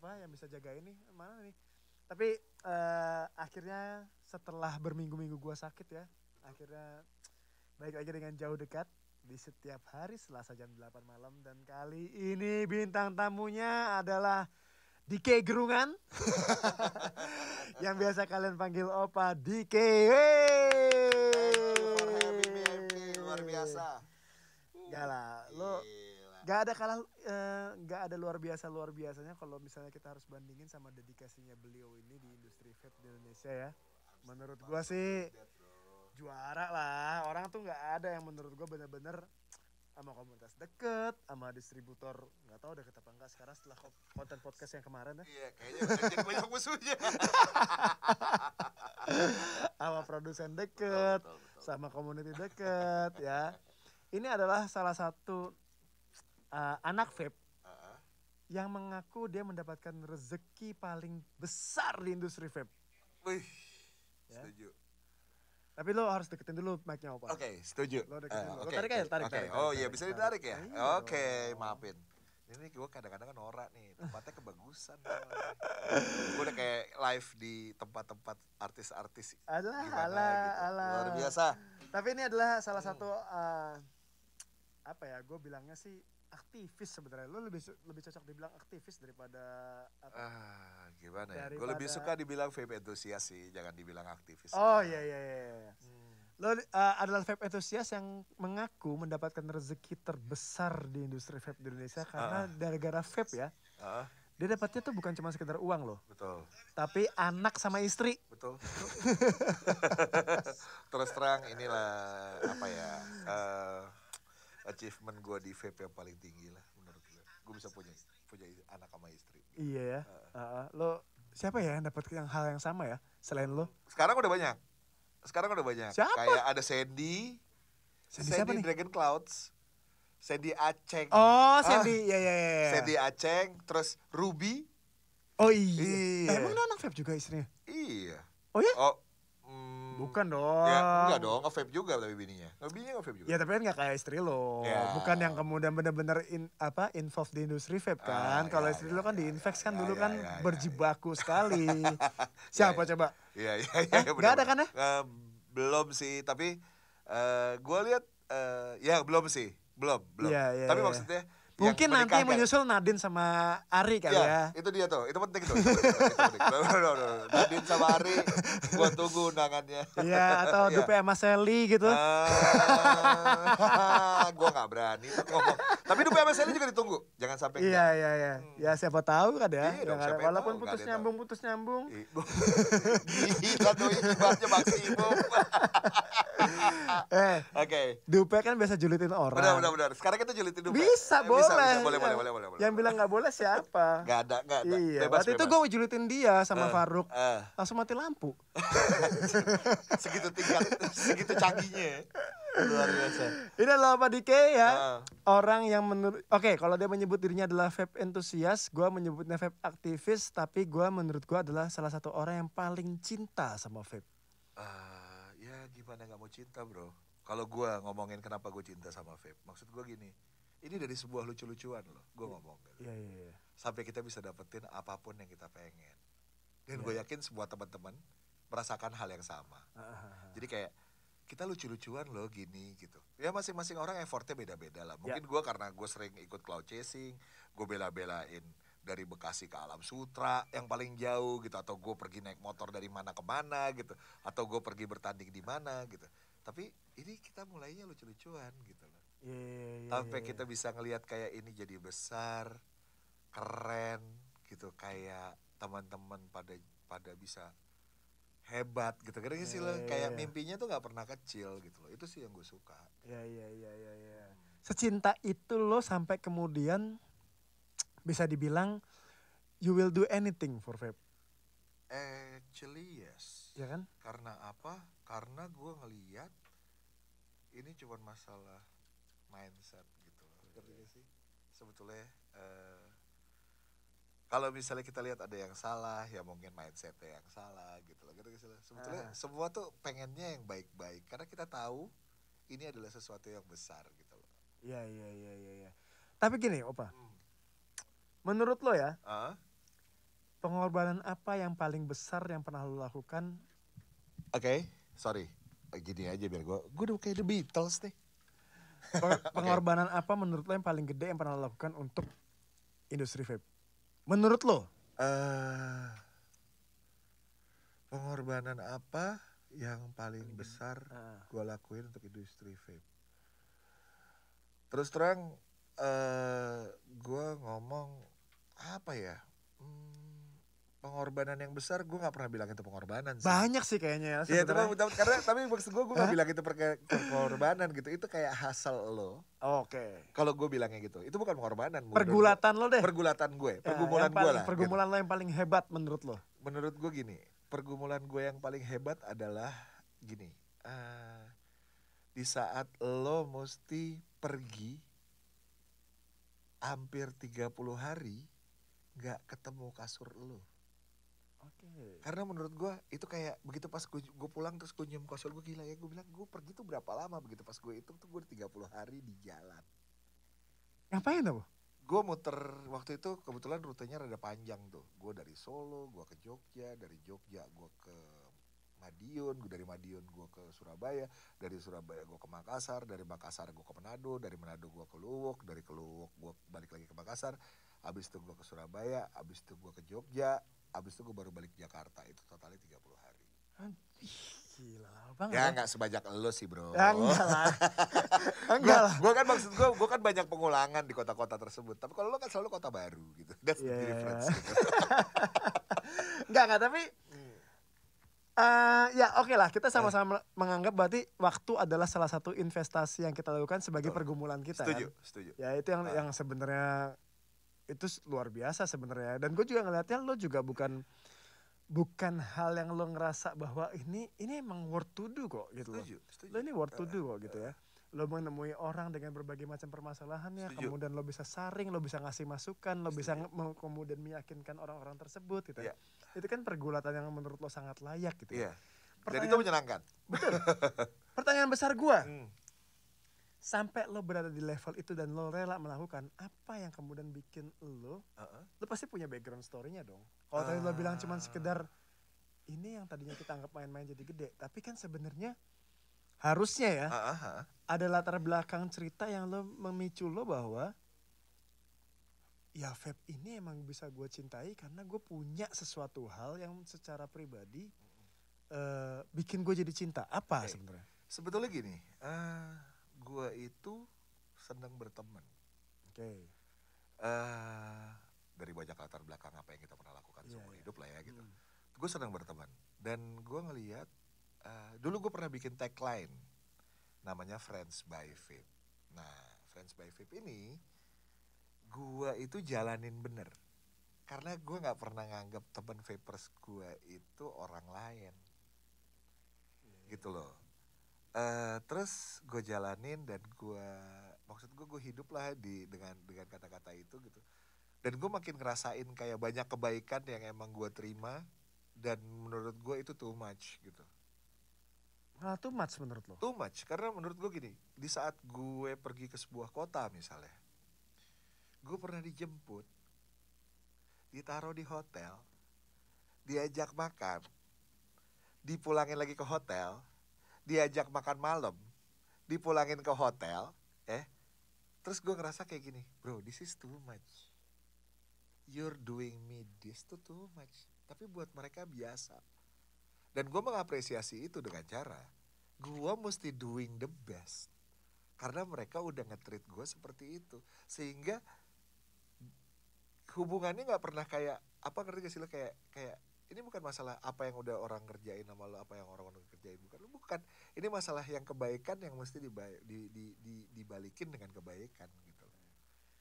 yang bisa jaga ini mana nih. Tapi akhirnya setelah berminggu-minggu gua sakit ya, akhirnya balik lagi dengan jauh dekat di setiap hari Selasa jam 8 malam dan kali ini bintang tamunya adalah Dike Gerungan yang biasa kalian panggil Opa Dike. Thank you for having me, MP. Luar biasa. Gak lah, lo Gila. gak ada luar biasanya kalau misalnya kita harus bandingin sama dedikasinya beliau ini di industri vape di Indonesia ya. Menurut gua sih juara lah. Orang tuh nggak ada yang menurut gua bener-bener sama komunitas deket, sama distributor nggak tahu deket apa enggak sekarang setelah konten podcast yang kemarin ya. Iya, kayaknya udah jadi banyak musuhnya. Sama produsen deket, Betul. sama community deket ya. Ini adalah salah satu anak vape yang mengaku dia mendapatkan rezeki paling besar di industri vape. Wih, Ya. setuju. Tapi lo harus deketin dulu mic-nya Opa. Oke, setuju. Lo deketin dulu. Lo Oke, tarik aja, tarik. Oh iya, bisa ditarik ya? Iya Oke, dong. maafin. Ini gue kadang-kadang kan norak nih, tempatnya kebagusan. Gue udah kayak live di tempat-tempat artis-artis. Alah, Gimana gitu. Luar biasa. Tapi ini adalah salah satu gue bilangnya sih aktivis sebenarnya. Lo lebih cocok dibilang aktivis daripada Gimana ya? Gue Daripada- lebih suka dibilang vape enthusiast sih, jangan dibilang aktivis. Oh iya. Lo adalah vape enthusiast yang mengaku mendapatkan rezeki terbesar di industri vape di Indonesia karena gara-gara vape ya. Ah, Dia dapatnya tuh bukan cuma sekedar uang loh, betul. tapi anak sama istri. Betul. Terus terang inilah apa ya achievement gue di vape yang paling tinggi lah menurut gue. Gue bisa punya anak sama istri. Iya ya. Lo siapa ya yang dapat yang hal yang sama ya selain lo? Sekarang udah banyak. Siapa? Kayak ada Sandy. Sandy siapa nih? Dragon Clouds. Sandy Aceng. Oh, Sandy. Ya. Sandy Aceng, terus Ruby. Oh iya. Iya. Emang dia anak vape juga istrinya? Iya. Oh ya? Oh. Bukan dong. Ya, enggak dong, nge-vape juga tapi bininya. Bininya nge-vape juga. Ya tapi kan gak kayak istri lo. Ya. Bukan yang kemudian bener-bener involved di industri vape kan. Kalau istri lo kan di Invex kan dulu kan berjibaku sekali. Siapa coba? Iya. Nggak ada kan ya? Belum sih, tapi gue lihat ya belum sih. Belum. Iya, Tapi iya. maksudnya Mungkin yang nanti menikahkan. menyusul Nadine sama Ari kali ya. Itu dia tuh, itu penting tuh. Itu penting. No. Nadine sama Ari, gue tunggu undangannya. Iya, atau Dupe sama Sally gitu. Gue nggak berani tuh ngomong. Tapi Dupe sama Sally juga ditunggu, jangan sampai enggak. Iya. Ya siapa tahu kan ya. Iya dong, Yang ada- siapa yang walaupun tahu, nggak ada yang putus nyambung. Gila doi, ibaratnya maksimum. Oke. Dupe kan biasa julitin orang. Benar. Sekarang kita julitin Dupe. Bisa, boleh. Boleh. Yang bilang nggak boleh siapa? Gak ada. Iya, Bebas, waktu itu gue julitin dia sama Faruk. Langsung mati lampu. segitu canggihnya. Luar biasa. Ini adalah Pak Dike ya. Orang yang Oke, kalau dia menyebut dirinya adalah vape enthusiast, gue menyebutnya vape aktivis, tapi menurut gue adalah salah satu orang yang paling cinta sama vape. Ya gimana gak mau cinta bro. Kalau gue ngomongin kenapa gue cinta sama vape, maksud gue gini, ini dari sebuah lucu-lucuan loh, gue ngomong kan. Iya. Sampai kita bisa dapetin apapun yang kita pengen. Dan gue yakin semua teman-teman merasakan hal yang sama. Jadi kayak kita lucu-lucuan loh gini gitu. Ya masing-masing orang effortnya beda-beda lah. Mungkin gue karena gue sering ikut cloud chasing, gue bela-belain dari Bekasi ke Alam Sutra yang paling jauh gitu, atau gue pergi naik motor dari mana ke mana gitu, atau gue pergi bertanding di mana gitu. Tapi ini kita mulainya lucu-lucuan gitu loh. Sampai kita bisa ngelihat kayak ini jadi besar, keren gitu, kayak teman-teman pada bisa hebat gitu. Kadang sih lo kayak mimpinya tuh nggak pernah kecil gitu loh. Itu sih yang gue suka. Iya. Secinta itu lo sampai kemudian bisa dibilang you will do anything for vape. Actually yes. Ya kan? Karena apa? Karena gue ngeliat ini cuma masalah mindset gitu loh. Ngerti gak sih? Sebetulnya kalau misalnya kita lihat ada yang salah, ya mungkin mindsetnya yang salah gitu loh. Sebetulnya semua tuh pengennya yang baik-baik. Karena kita tahu ini adalah sesuatu yang besar gitu loh. Iya. Tapi gini Opa, menurut lo ya, Pengorbanan apa yang paling besar yang pernah lo lakukan? Oke, sorry. Gini aja biar gue udah kayak The Beatles nih. Pengorbanan apa menurut lo yang paling gede yang pernah lo lakukan untuk industri vape? Menurut lo? Pengorbanan apa yang paling besar gue lakuin untuk industri vape? Terus terang gue ngomong apa ya? Pengorbanan yang besar gue nggak pernah bilang itu pengorbanan sih. Banyak sih kayaknya ya Ya itu sebenarnya. karena tapi maksud gue nggak bilang itu pengorbanan gitu. Itu kayak hasil lo. Oke. Kalau gue bilangnya gitu, itu bukan pengorbanan. Pergulatan lo deh. Pergulatan gue, Ya, pergumulan gue lah. Pergumulan gitu. lo yang paling hebat menurut lo? Menurut gue gini, pergumulan gue yang paling hebat adalah gini. Di saat lo mesti pergi hampir 30 hari gak ketemu kasur lo. Oke. Karena menurut gue itu kayak begitu pas gue pulang terus gue nyium kasur gue, gila ya, gue bilang gue pergi tuh berapa lama, begitu pas gue itu tuh gue 30 hari di jalan. Ngapain tuh? Gue muter waktu itu kebetulan rutenya rada panjang tuh. Gue dari Solo, gue ke Jogja, dari Jogja gue ke Madiun, dari Madiun gue ke Surabaya, dari Surabaya gue ke Makassar, dari Makassar gue ke Manado, dari Manado gue ke Luwuk, dari Luwuk gue balik lagi ke Makassar, abis itu gue ke Surabaya, abis itu gue ke Jogja, abis itu gue baru balik ke Jakarta. Itu totalnya 30 hari. Gila banget. Ya nggak sebanyak lo sih bro. Ya enggak lah. Enggak lah. Gue kan maksud gue kan banyak pengulangan di kota-kota tersebut. Tapi kalau lo kan selalu kota baru gitu. That's the difference gitu. Enggak tapi ya oke lah, kita sama-sama menganggap berarti waktu adalah salah satu investasi yang kita lakukan sebagai pergumulan kita. Setuju, kan? setuju. Ya itu yang sebenarnya itu luar biasa sebenarnya. Dan gue juga ngeliatnya lo juga bukan hal yang lo ngerasa bahwa ini emang worth to do kok gitu loh. Lo ini worth to do kok gitu ya. Lo menemui orang dengan berbagai macam permasalahannya, kemudian lo bisa saring, lo bisa ngasih masukan, lo bisa kemudian meyakinkan orang-orang tersebut gitu. Yeah. Itu kan pergulatan yang menurut lo sangat layak gitu. Iya. Dan itu menyenangkan. Betul. Pertanyaan besar gua. Sampai lo berada di level itu dan lo rela melakukan, apa yang kemudian bikin lo pasti punya background story-nya dong. Kalau tadi lo bilang cuman sekedar ini yang tadinya kita anggap main-main jadi gede, tapi kan sebenarnya harusnya ya ada latar belakang cerita yang lo memicu lo bahwa ya vape ini emang bisa gue cintai karena gue punya sesuatu hal yang secara pribadi bikin gue jadi cinta. Apa sebenarnya? Sebetulnya gini, gue itu senang berteman. Dari banyak latar belakang apa yang kita pernah lakukan seumur hidup lah ya gitu. Gue senang berteman dan gue ngelihat dulu gue pernah bikin tagline namanya Friends by Vape. Nah, Friends by Vape ini gue itu jalanin bener karena gue nggak pernah nganggap teman vapers gue itu orang lain, gitu loh. Terus gue jalanin dan maksud gue hidup lah dengan kata-kata itu gitu. Dan gue makin ngerasain kayak banyak kebaikan yang emang gue terima dan menurut gue itu too much gitu. Too much menurut lo? Too much karena menurut gue gini, di saat gue pergi ke sebuah kota misalnya, gue pernah dijemput, ditaruh di hotel, diajak makan, dipulangin lagi ke hotel, diajak makan malam, dipulangin ke hotel, terus gue ngerasa kayak gini, bro, this is too much. You're doing me this tuh too much. Tapi buat mereka biasa. Dan gue mengapresiasi itu dengan cara, gue mesti doing the best. Karena mereka udah nge-treat gue seperti itu. Sehingga hubungannya gak pernah kayak, ngerti gak sih lo, kayak ini bukan masalah apa yang udah orang kerjain sama lo, apa yang orang kerjain, bukan. Ini masalah yang kebaikan yang mesti dibalikin dengan kebaikan gitu.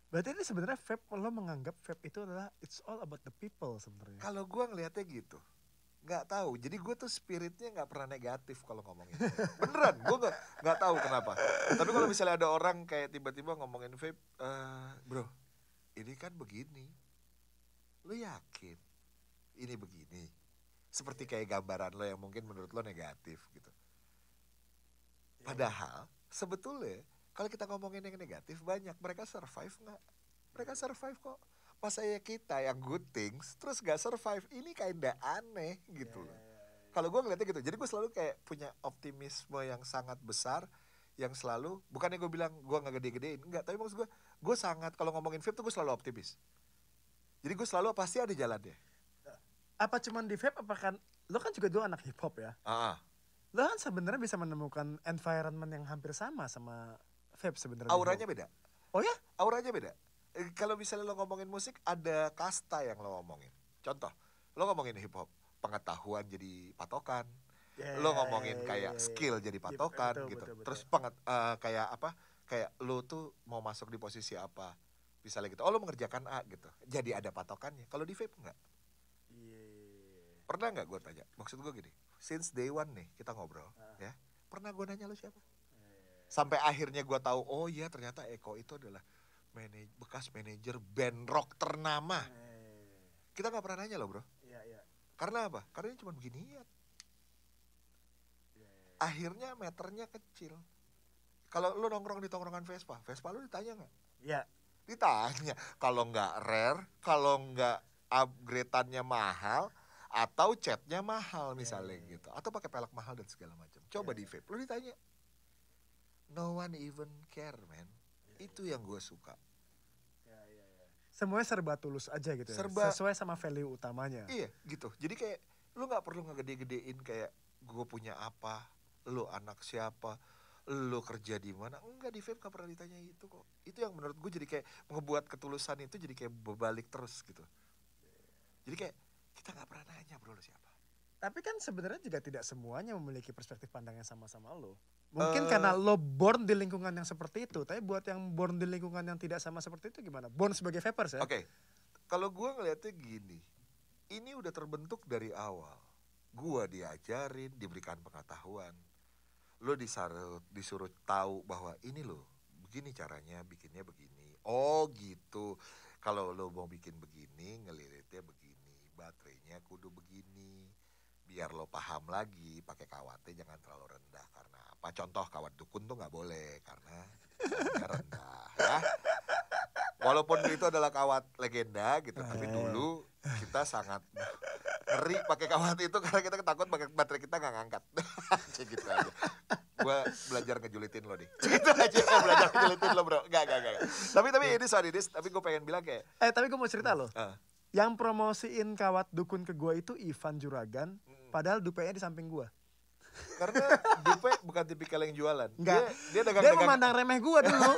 Berarti ini sebenarnya vape, lo menganggap vape itu adalah it's all about the people sebenarnya. Kalau gue ngelihatnya gitu, nggak tahu. Jadi gue tuh spiritnya nggak pernah negatif kalau ngomongin. Beneran, gue nggak tahu kenapa. Tapi kalau misalnya ada orang kayak tiba-tiba ngomongin vape, bro, ini kan begini. Lo yakin ini begini? Seperti kayak gambaran lo yang mungkin menurut lo negatif gitu. Padahal sebetulnya kalau kita ngomongin yang negatif banyak, mereka survive nggak? Mereka survive kok. Pas saya kita yang good things terus gak survive, ini kinda aneh gitu loh. Kalau gue ngeliatnya gitu, jadi gue selalu kayak punya optimisme yang sangat besar, yang selalu, bukannya gue bilang gue gak gede-gedein, enggak, tapi maksud gue sangat, kalau ngomongin vape tuh gue selalu optimis. Jadi gue selalu pasti ada jalannya. Apa cuman di vape, apa kan, lo kan juga dulu anak hip hop ya. Lo kan sebenarnya bisa menemukan environment yang hampir sama vape sebenarnya. Auranya beda. Oh ya? Auranya beda. Kalau misalnya lo ngomongin musik, ada kasta yang lo ngomongin. Contoh, lo ngomongin hip hop, pengetahuan jadi patokan. Lo ngomongin kayak skill jadi patokan gitu. Betul. Terus kayak apa? Kayak lo tuh mau masuk di posisi apa? Misalnya gitu, oh lo mengerjakan A gitu. Jadi ada patokannya. Kalau di vape enggak. Pernah nggak gue tanya? Maksud gue gini, since day one nih kita ngobrol, ya. Pernah gue nanya lo siapa? Sampai akhirnya gue tahu, oh iya ternyata Eko itu adalah bekas manajer band rock ternama. Kita nggak pernah nanya lo bro. Karena apa? Karena ini cuma beginian. Akhirnya meternya kecil. Kalau lo nongkrong di tongkrongan Vespa lo ditanya nggak? Iya. Ditanya. Kalau nggak rare, kalau nggak upgrade-annya mahal, atau catnya mahal misalnya gitu, atau pakai pelek mahal dan segala macam. Coba di vape, lo ditanya, no one even care man. Itu yang gue suka. Semuanya serba tulus aja gitu. Sesuai sama value utamanya. Iya gitu. Jadi kayak lo nggak perlu ngegede-gedein kayak gue punya apa, lo anak siapa, lo kerja di mana. Enggak, di vape gak pernah ditanya itu kok. Itu yang menurut gue jadi kayak ngebuat ketulusan itu jadi kayak berbalik terus gitu. Jadi kayak kita gak pernah nanya bro lo siapa. Tapi kan sebenarnya juga tidak semuanya memiliki perspektif pandang yang sama-sama lo. Mungkin karena lo born di lingkungan yang seperti itu. Tapi buat yang born di lingkungan yang tidak sama seperti itu gimana? Born sebagai vapers ya? Oke. Kalau gue ngeliatnya gini, ini udah terbentuk dari awal. Gue diajarin, diberikan pengetahuan. Lo disuruh tahu bahwa ini lo, begini caranya, bikinnya begini. Oh gitu. Kalau lo mau bikin begini, ngelilitnya begini, baterainya kudu begini. Biar lo paham lagi, pakai kawatnya jangan terlalu rendah. Karena apa? Contoh kawat dukun tuh nggak boleh karena rendah ya. Walaupun itu adalah kawat legenda gitu, tapi dulu kita sangat ngeri pakai kawat itu karena kita takut baterai kita nggak ngangkat. Gitu aja. Gue belajar ngejulitin lo nih. Gitu aja, belajar ngejulitin lo bro. Gak. Tapi ini sorry Dis, tapi gue pengen bilang kayak. Tapi gue mau cerita lo. Yang promosiin kawat dukun ke gue itu Ivan Juragan, padahal dupenya di samping gue. Karena Dupe bukan tipikal yang jualan. Enggak. Dia dagang-dagang. Dia memandang remeh gue dulu.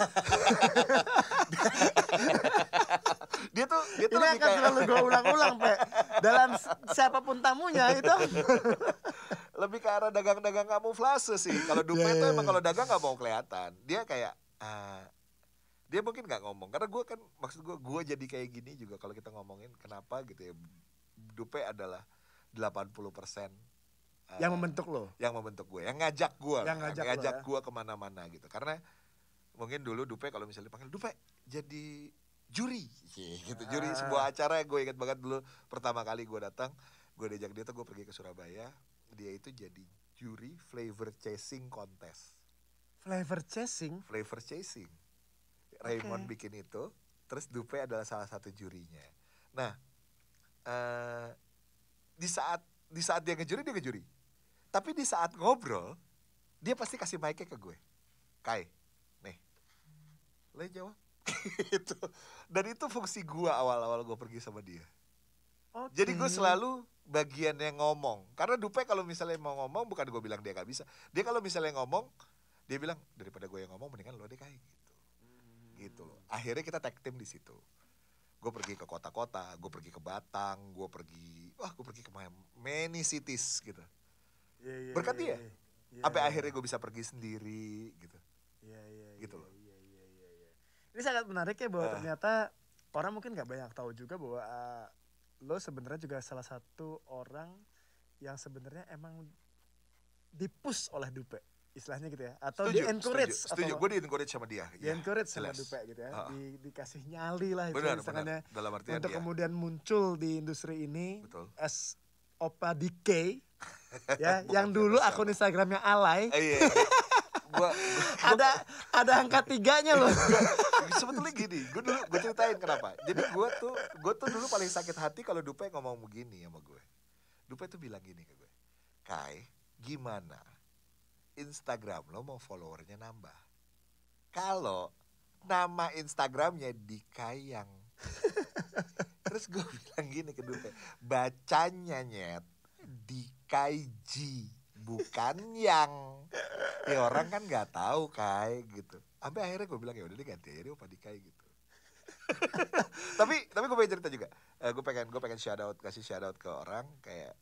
dia tuh ini akan kayak selalu gue ulang-ulang, Pe. Dalam siapapun tamunya itu. Lebih ke arah dagang-dagang kamuflase sih. Kalau Dupe tuh emang kalau dagang gak mau kelihatan. Dia kayak dia mungkin gak ngomong. Karena gue kan, maksud gue jadi kayak gini juga kalau kita ngomongin kenapa gitu ya. Dupe adalah 80% yang membentuk lo, yang membentuk gue, yang ngajak gue, ngajak gue kemana-mana gitu. Karena mungkin dulu Dupe kalau misalnya dipanggil Dupe jadi juri, gitu. Juri sebuah acara yang gue ingat banget dulu pertama kali gue datang, gue diajak dia tuh gue pergi ke Surabaya, dia itu jadi juri flavor chasing contest. Flavor chasing? Flavor chasing. Raymond bikin itu, terus Dupe adalah salah satu jurinya. Nah, di saat dia ngejuri. Tapi di saat ngobrol, dia pasti kasih mic-nya ke gue. Kai, nih, lo jawab. Gitu. Dan itu fungsi gue awal-awal gue pergi sama dia. Okay. Jadi gue selalu bagian yang ngomong. Karena Dupe kalau misalnya mau ngomong, bukan gue bilang dia gak bisa. Dia kalau misalnya ngomong, dia bilang, daripada gue yang ngomong, mendingan lo deh Kai. Gitu loh. Akhirnya kita tag team di situ. Gue pergi ke kota-kota, gue pergi ke Batang, gue pergi ke many cities gitu. Berkat dia. Sampai akhirnya gue bisa pergi sendiri gitu. Gitu loh. Ini sangat menarik ya bahwa ternyata orang mungkin gak banyak tahu juga bahwa lo sebenarnya juga salah satu orang yang sebenarnya emang dipush oleh Dupe. Istilahnya gitu ya, atau di-encourage. Setuju, gue di-encourage sama dia. Di-encourage sama Dupe gitu ya, dikasih nyali lah itu benar. Dalam artian untuk kemudian muncul di industri ini. Betul. As Opa DK, ya, yang dulu akun Instagramnya alay. Ada angka 3-nya loh. Sebetulnya gini, gue ceritain kenapa. Jadi gue tuh dulu paling sakit hati kalau Dupe ngomong begini sama gue. Dupe tuh bilang gini ke gue, Kai, gimana Instagram lo mau followernya nambah kalau nama Instagramnya Dikayang. Terus gue bilang gini ke Dupe, bacanya nyet Dikaiji bukan yang. Ya orang kan nggak tahu Kai gitu. Sampai akhirnya gue bilang ya udah deh ganti aja deh Opa Dikai gitu. tapi gue pengen cerita juga. Gue pengen kasih shout out ke orang kayak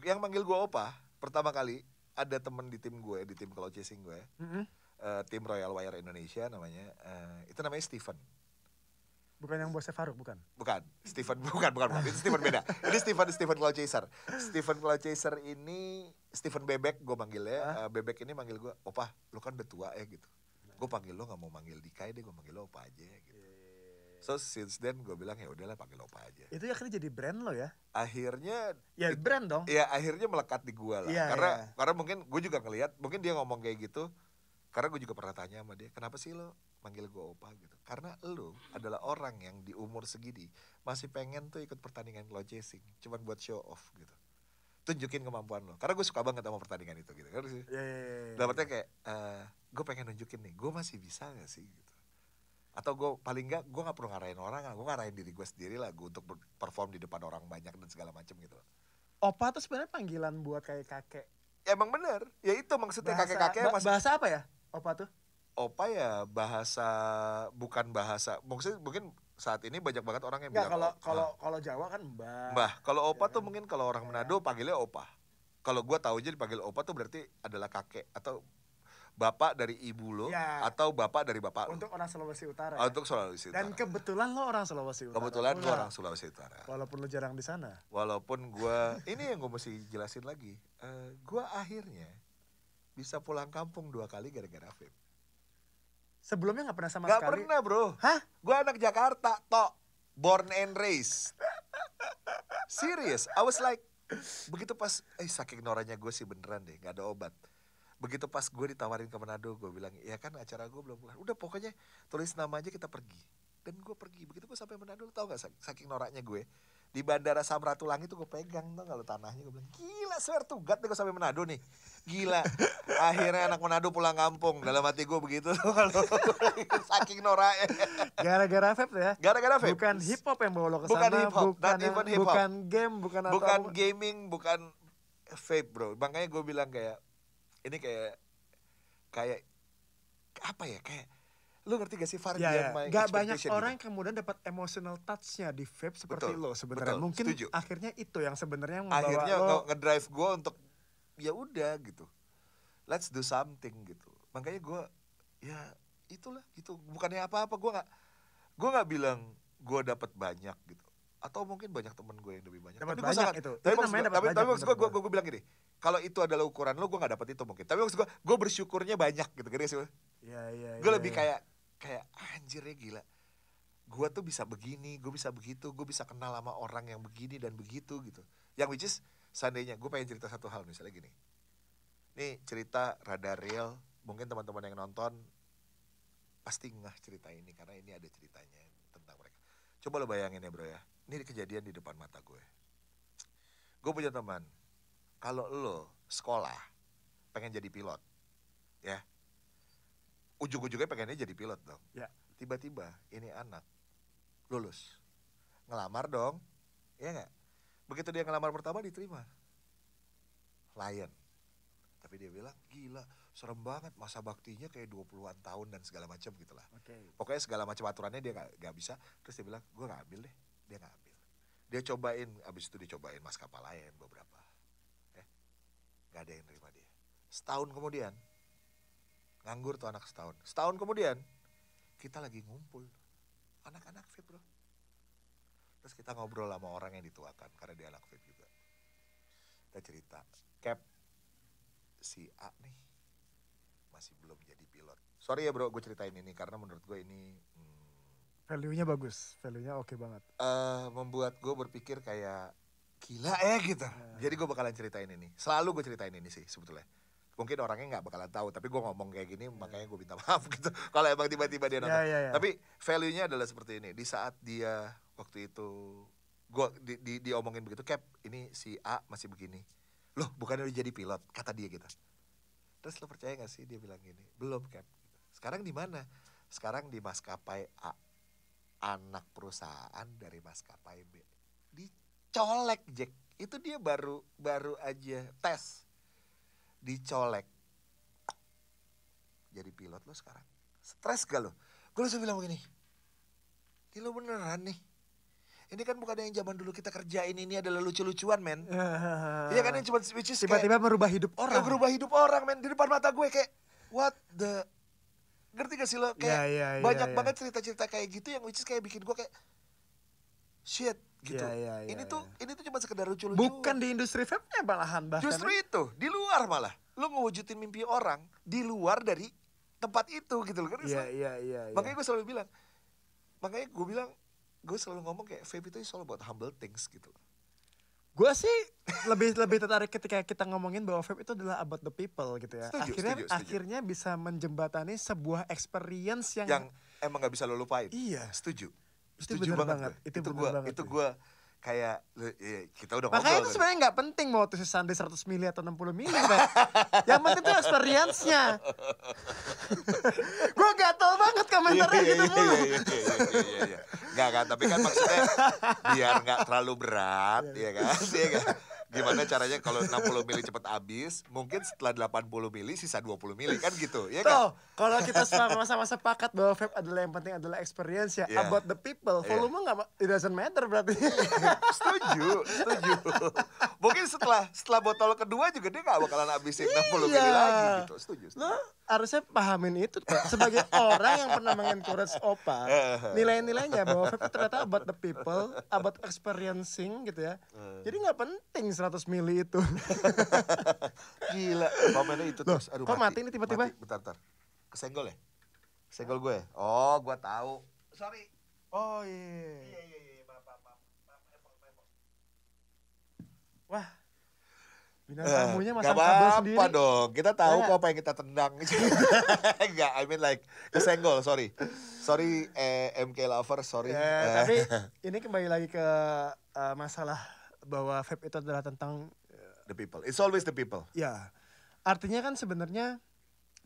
yang manggil gue Opa pertama kali ada temen di tim gue, di tim Cloud Chasing gue. Tim Royal Wire Indonesia namanya. Itu namanya Steven. Bukan yang bosnya Faruk, bukan? Bukan, Steven bukan. Itu Steven beda. Ini Steven Cloud Chaser. Steven Cloud Chaser ini Steven Bebek gue manggilnya. Bebek ini manggil gue, Opa, lu kan udah tua ya gitu. Gue panggil lo nggak mau manggil Dikai deh, gue manggil lo Opa aja gitu. So since then gue bilang ya udahlah panggil Opa aja. Itu akhirnya jadi brand lo ya? Akhirnya ya brand dong. Ya akhirnya melekat di gue lah. Karena mungkin gue juga ngelihat, mungkin dia ngomong kayak gitu. Karena gue juga pernah tanya sama dia, kenapa sih lo manggil gue Opa gitu? Karena lo adalah orang yang di umur segini masih pengen tuh ikut pertandingan Cloud Chasing, cuman buat show off gitu. Tunjukin kemampuan lo. Karena gue suka banget sama pertandingan itu gitu. Kan sih. Dalam artinya kayak gue pengen nunjukin nih, gue masih bisa gak sih gitu. Atau gue paling gak, gue gak perlu ngarahin orang, gue ngarahin diri gue sendiri lah, gue untuk perform di depan orang banyak dan segala macem gitu. Opa tuh sebenarnya panggilan buat kayak kakek. Ya, emang bener, ya itu maksudnya kakek-kakek. Bahasa apa ya? Opa tuh? Opa ya bukan bahasa. Maksudnya mungkin saat ini banyak banget orang yang bilang kalau Jawa kan mbah. Mbah. Kalau Opa tuh mungkin kalau orang Manado panggilnya Opa. Kalau gua tahu aja dipanggil Opa tuh berarti adalah kakek atau bapak dari ibu lo atau bapak dari bapak lo. Untuk orang Sulawesi Utara. Untuk Sulawesi Utara. Dan kebetulan lo orang Sulawesi Utara. Kebetulan gua orang Sulawesi Utara. Walaupun lo jarang di sana. Walaupun gua ini yang gua mesti jelasin lagi. Gua akhirnya bisa pulang kampung 2 kali gara-gara vape. Sebelumnya gak pernah sama sekali? Gak pernah bro. Hah? Gue anak Jakarta, tok. Born and raised. Serious, I was like, begitu pas, saking noranya gue sih beneran deh, gak ada obat. Begitu pas gue ditawarin ke Manado, gue bilang, ya kan acara gue belum kelar. Udah pokoknya tulis nama aja kita pergi. Dan gue pergi, begitu gue sampai Manado, tau gak saking noraknya gue. Di Bandara Samratulangi tuh gue pegang, tau gak lo tanahnya, gue bilang, gila swear to God nih gue sampai Manado nih. Gila, akhirnya anak Manado pulang kampung, dalam hati gue begitu loh, saking noraknya. Gara-gara vape tuh ya? Gara-gara vape. Bukan hip hop yang bawa lo kesana, bukan hip hop, bukan game, bukan gaming, bukan vape bro. Makanya gue bilang kayak, ini kayak apa ya, kayak lu ngerti gak sih far beyond my expectation? Gak banyak orang yang kemudian dapat emotional touch-nya di vape seperti lo sebenarnya. Mungkin setuju. Akhirnya itu yang sebenarnya membawa akhirnya lo ngedrive gue untuk ya udah gitu, let's do something gitu. Makanya gue ya itulah gitu. Bukannya apa-apa, gue nggak bilang gue dapat banyak gitu. Atau mungkin banyak temen gue yang lebih banyak. Dapat tapi banyak itu. Tapi maksud gue bilang gini, kalau itu adalah ukuran lo, gue nggak dapat itu mungkin. Tapi maksud gue bersyukurnya banyak gitu, gini sih. Gue lebih kayak anjir ya gila. Gue tuh bisa begini, gue bisa begitu, gue bisa kenal sama orang yang begini dan begitu gitu. Yang which is seandainya gue pengen cerita satu hal misalnya gini. Nih cerita rada real, mungkin teman-teman yang nonton pasti ngeh cerita ini karena ini ada ceritanya tentang mereka. Coba lo bayangin ya bro ya. Ini kejadian di depan mata gue. Gue punya teman, kalau lo sekolah pengen jadi pilot, ya ujung-ujungnya pengennya jadi pilot dong. Ya. Tiba-tiba ini anak lulus, ngelamar dong, ya nggak? Begitu dia ngelamar pertama diterima, Lion. Tapi dia bilang, gila, serem banget, masa baktinya kayak 20-an tahun dan segala macam gitulah. Pokoknya segala macam aturannya dia nggak bisa. Terus dia bilang, gue nggak ambil deh. Dia nggak ambil. Dia cobain, abis itu dicobain maskapai lain beberapa. Nggak ada yang nerima dia. Setahun kemudian, nganggur tuh anak setahun. Setahun kemudian, kita lagi ngumpul. Anak-anak vape bro. Terus kita ngobrol sama orang yang dituakan, karena dia anak vape juga. Kita cerita, Cap, si A nih masih belum jadi pilot. Sorry ya bro, gue ceritain ini karena menurut gue ini value-nya bagus, value-nya oke banget. Membuat gue berpikir kayak gila ya gitu. Jadi gue bakalan ceritain ini. Selalu gue ceritain ini sih sebetulnya. mungkin orangnya nggak bakalan tahu, tapi gue ngomong kayak gini makanya gue minta maaf gitu kalau emang tiba-tiba dia nonton. Tapi value-nya adalah seperti ini. Di saat dia waktu itu gue diomongin begitu, Cap, ini si A masih begini, loh bukannya udah jadi pilot, kata dia gitu. Terus lo percaya gak sih dia bilang gini, belum Cap, sekarang di mana? Sekarang di maskapai A, anak perusahaan dari maskapai B. Dicolek, Jack. Itu dia baru aja tes, dicolek, jadi pilot lo sekarang. Stres gak lo? Gue langsung bilang begini, ini lo beneran nih? Ini kan bukan yang zaman dulu kita kerjain, ini adalah lucu-lucuan, men. Iya kan, yang cuma which is tiba-tiba merubah hidup orang. Merubah hidup orang, men, di depan mata gue kayak what the, ngerti gak sih lo? Kayak banyak banget cerita-cerita kayak gitu yang which is kayak bikin gue kayak shit gitu. Ini tuh cuma sekedar lucu-lucu. Bukan di industri vape-nya malahan bahkan. Justru itu, di luar malah. Lo ngewujudin mimpi orang di luar dari tempat itu gitu loh. Iya. Makanya gue selalu bilang, gue selalu ngomong kayak vape itu all about humble things gitu. Gue sih lebih tertarik ketika kita ngomongin bahwa vape itu adalah about the people gitu ya. Setuju. Akhirnya bisa menjembatani sebuah experience yang emang gak bisa lo lupain. Iya. Setuju banget. Itu gue kayak kita udah makanya ngobrol. Itu sebenarnya nggak penting mau tuh Sunday 100 mili atau 60 mili, yang penting itu experience-nya. Gue gatel banget komentarnya gitu mulu. Iya. Nggak, tapi kan maksudnya biar nggak terlalu berat, ya kan? Iya kan? Gimana caranya kalau 60 mili cepat habis, mungkin setelah 80 mili sisa 20 mili kan gitu, ya kan? Tuh, kalau kita sama-sama sepakat bahwa vape adalah yang penting adalah experience ya, about the people, volume nggak, it doesn't matter berarti. Setuju. Mungkin setelah botol kedua juga dia nggak bakalan habisin 60 mili lagi gitu. Setuju. Lo harusnya pahamin itu, Pak. Sebagai orang yang pernah mengencourage Opa, nilai-nilainya bahwa vape ternyata about the people, about experiencing gitu ya. Jadi nggak penting 100 mili itu. Gila, komennya itu terus. Aduh, kok mati ini tiba-tiba? Bentar. Kesenggol ya? Kesenggol gue. Oh, gue tahu. Sorry. Oh iya. Maaf. Wah. Bintang tamunya masang kabel sendiri. Gak apa-apa dong, kita tahu kok apa yang kita tendang. Enggak, I mean like kesenggol, sorry MK lover, sorry. Tapi ini kembali lagi ke masalah bahwa vape itu adalah tentang the people, it's always the people. Ya, artinya kan sebenarnya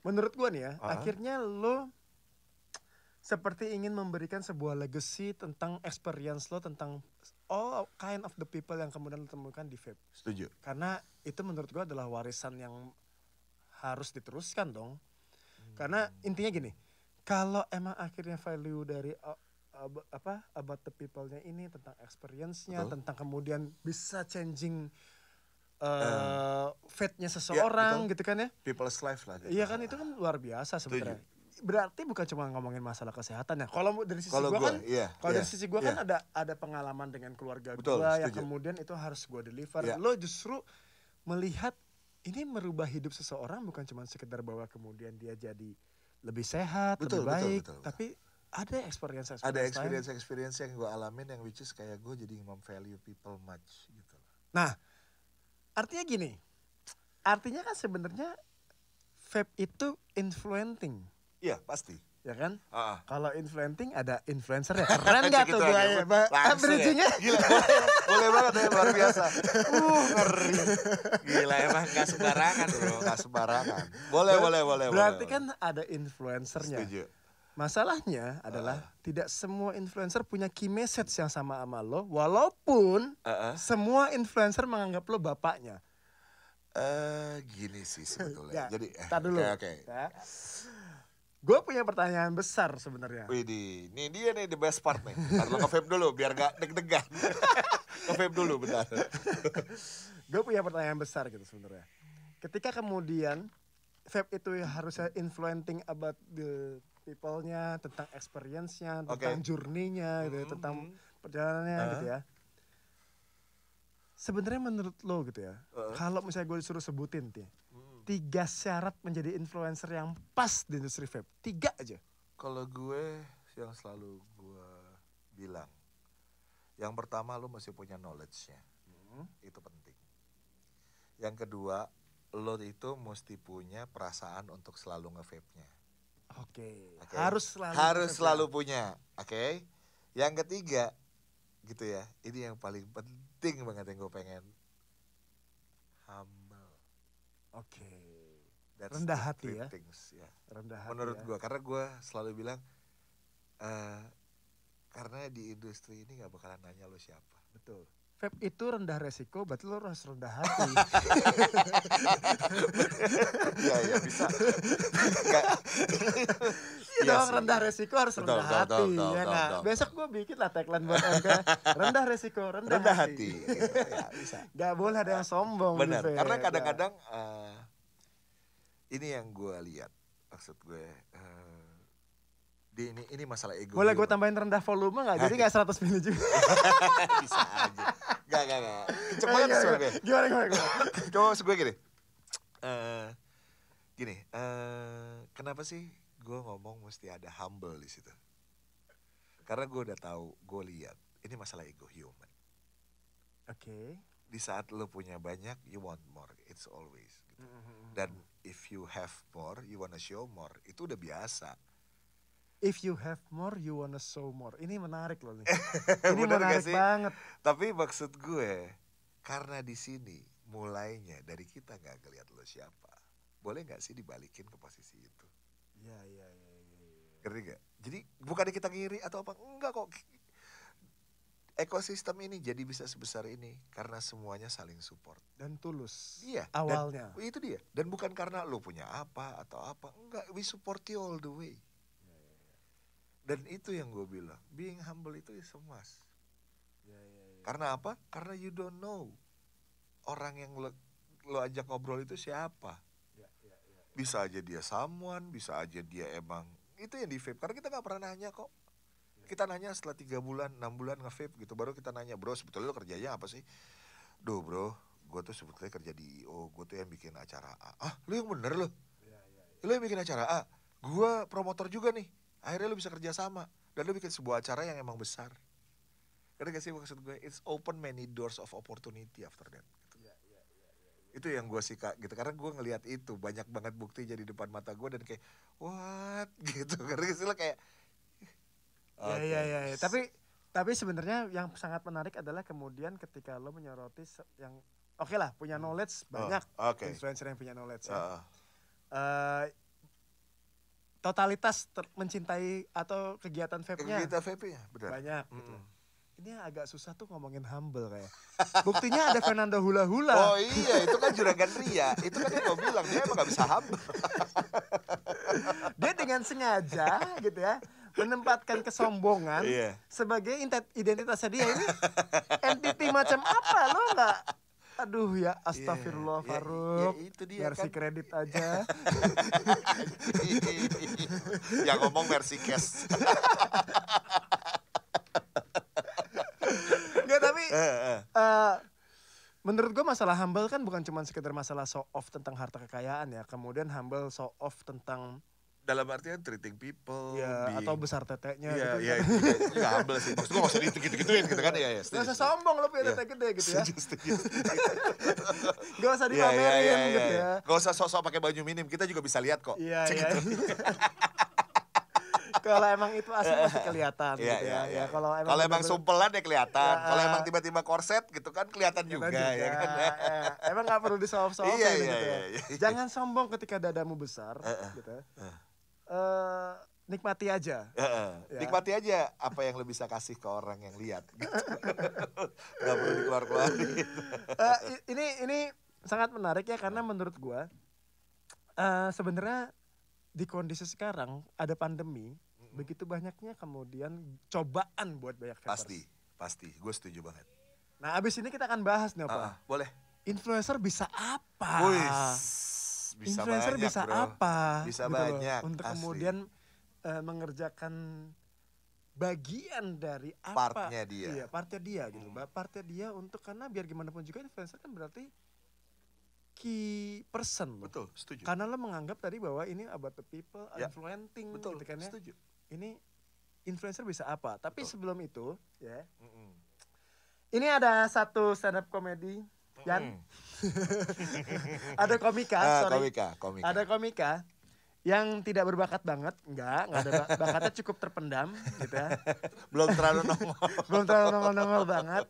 menurut gua nih ya, akhirnya lo seperti ingin memberikan sebuah legacy tentang experience lo, tentang all kind of the people yang kemudian lo temukan di vape. Setuju. Karena itu menurut gua adalah warisan yang harus diteruskan dong. Karena intinya gini, kalau emang akhirnya value dari about the people-nya ini tentang experience-nya, tentang kemudian bisa changing fate-nya seseorang gitu kan ya. People's life lah. Iya kan, itu kan luar biasa sebenarnya. Berarti bukan cuma ngomongin masalah kesehatan ya. Kalau dari sisi gua kan ada pengalaman dengan keluarga gua yang kemudian itu harus gua deliver. Lo justru melihat ini merubah hidup seseorang bukan cuma sekedar bahwa kemudian dia jadi lebih sehat, lebih baik, tapi ada experience yang gue alamin yang which is kayak gue jadi value people much gitu. Nah, artinya gini, artinya kan sebenarnya vape itu influencing. Iya pasti. Ya kan? Kalau influencing ada influencer ya, keren gak tuh gue ya? Bridging-nya gila, boleh banget ya, luar biasa. Ngeri. Gila, emang gak sembarangan bro, gak sembarangan. Boleh. Berarti kan ada influencernya. Setuju. Masalahnya adalah tidak semua influencer punya key message yang sama lo, walaupun semua influencer menganggap lo bapaknya. Gini sih sebetulnya. Jadi tar dulu. Oke. Gue punya pertanyaan besar sebenarnya. Widih, ini dia nih the best part nih. Ntar lo nge-vape dulu biar gak deg-degan. Nge-vape dulu bentar. Gue punya pertanyaan besar gitu sebenarnya. Ketika kemudian vape itu harusnya influencing about the people-nya, tentang experience-nya, tentang journey-nya gitu ya, tentang perjalanannya gitu ya. Sebenarnya menurut lo gitu ya, kalau misalnya gue disuruh sebutin 3 syarat menjadi influencer yang pas di industri vape, 3 aja. Kalau gue yang selalu gue bilang, yang pertama lo mesti punya knowledge-nya, itu penting. Yang kedua, lo itu mesti punya perasaan untuk selalu nge-vape-nya. Oke. Oke? Harus selalu punya. Oke? Yang ketiga gitu ya. Ini yang paling penting banget yang gue pengen. Humble. Oke. That's Rendah the hati three ya. things, ya. Rendah hati. Menurut ya. gue, karena gue selalu bilang karena di industri ini gak bakalan nanya lo siapa. Betul. Vape itu rendah resiko, berarti lo harus rendah hati. Iya bisa. Iya dong, rendah resiko harus rendah hati. Ya nggak? betul. Besok gue bikin lah tagline buat MK. Rendah resiko, rendah hati. Gitu, ya, bisa. Gak boleh ada yang sombong. Benar, di vape, karena ya. kadang-kadang ini yang gue lihat, maksud gue ini masalah ego. Boleh gue tambahin rendah volume nggak? Jadi nggak 100 mili juga. Bisa aja. Gak. Kenceng banget suara gue. Gimana? Coba maksud gue gini. Kenapa sih gue ngomong mesti ada humble di situ? Karena gue udah tahu, gue lihat ini masalah ego human. Oke. Di saat lo punya banyak, you want more. It's always. Gitu. Dan if you have more, you wanna show more. Itu udah biasa. If you have more, you wanna show more. Ini menarik loh nih. Ini Bener menarik gak sih? banget. Tapi maksud gue, karena di sini mulainya dari kita nggak ngeliat lo siapa, boleh nggak sih dibalikin ke posisi itu? Iya. Ngerti gak? Jadi bukannya kita ngiri atau apa? Enggak kok. Ekosistem ini jadi bisa sebesar ini karena semuanya saling support. Dan tulus. Iya. Awalnya. Dan, itu dia. Dan bukan karena lo punya apa atau apa. Enggak, we support you all the way. Dan itu yang gue bilang, being humble itu is a must. Karena apa? Karena you don't know orang yang lo ajak ngobrol itu siapa. Bisa aja dia someone, bisa aja dia emang. Itu yang di vape, karena kita gak pernah nanya kok. Kita nanya setelah 3 bulan, 6 bulan nge-vape gitu. Baru kita nanya, bro sebetulnya lo kerjanya apa sih? Duh bro, gue tuh sebetulnya kerja di IO, gue tuh yang bikin acara A. Ah, lo yang bener lo? Lo yang bikin acara A? Gue promotor juga nih. Akhirnya lo bisa kerja sama. Dan lo bikin sebuah acara yang emang besar. Karena gak sih maksud gue, it's open many doors of opportunity after that. Gitu. Itu yang gue suka gitu. Karena gue ngelihat itu, banyak banget bukti jadi depan mata gue. Dan kayak, what? Gitu. Karena gak sih lo kayak, Iya. Tapi sebenarnya yang sangat menarik adalah kemudian ketika lo menyoroti yang oke lah punya knowledge banyak influencer yang punya knowledge ya. Totalitas mencintai atau kegiatan vape-nya. Kegiatan vape-nya, benar. Banyak gitu. Ini yang agak susah tuh ngomongin humble kayak. Buktinya ada Fernando Hula Hula. Oh iya, itu kan juragan Ria. Itu kan yang gue bilang, dia emang gak bisa humble. Dia dengan sengaja gitu ya menempatkan kesombongan sebagai identitasnya dia. Ini entity macam apa lo nggak? Aduh ya astagfirullah Faruk, itu dia versi kan. kredit aja. Yang ngomong versi cash. Nggak, tapi menurut gue masalah humble kan bukan cuma sekedar masalah show off tentang harta kekayaan ya. Kemudian humble show off tentang dalam artian treating people atau besar teteknya gitu. Iya, itu gak humble sih. Maksud gue gak usah gitu-gituin gitu kan. Iya, gak usah sombong lo punya tetek gede gitu ya. Setuju. Gak usah dipamerin gitu ya. Gak usah sok-sok pakai baju minim, kita juga bisa lihat kok. Iya. Kalau emang itu asli pasti kelihatan gitu ya. Kalau emang sumpelan ya kelihatan. Kalau emang tiba-tiba korset gitu kan kelihatan juga ya kan. Emang gak perlu disoft-softin gitu ya. Jangan sombong ketika dadamu besar gitu. Nikmati aja. Nikmati aja apa yang lo bisa kasih ke orang yang lihat. Gitu. Gak perlu dikeluar-keluarin. Ini sangat menarik ya karena menurut gua sebenarnya di kondisi sekarang ada pandemi, begitu banyaknya kemudian cobaan buat banyak vapers. Pasti, gue setuju banget. Nah abis ini kita akan bahas nih apa? Boleh. Influencer bisa apa? Bisa influencer banyak, bisa bro. apa? Bisa gitu banyak. Untuk asli. kemudian mengerjakan bagian dari apa? Partnya dia. Iya, partnya dia gitu. Partnya dia untuk karena biar gimana pun juga influencer kan berarti key person. Betul, setuju. Karena lo menganggap tadi bahwa ini about the people, influencing betul, gitu kan ya. Setuju. Ini influencer bisa apa? Tapi sebelum itu ya. Ini ada satu stand up comedy Yan. Ada komika, sorry. Komika. Ada komika yang tidak berbakat banget, enggak ada bakatnya cukup terpendam gitu ya. Belum terlalu nongol. Belum terlalu nongol-nongol banget.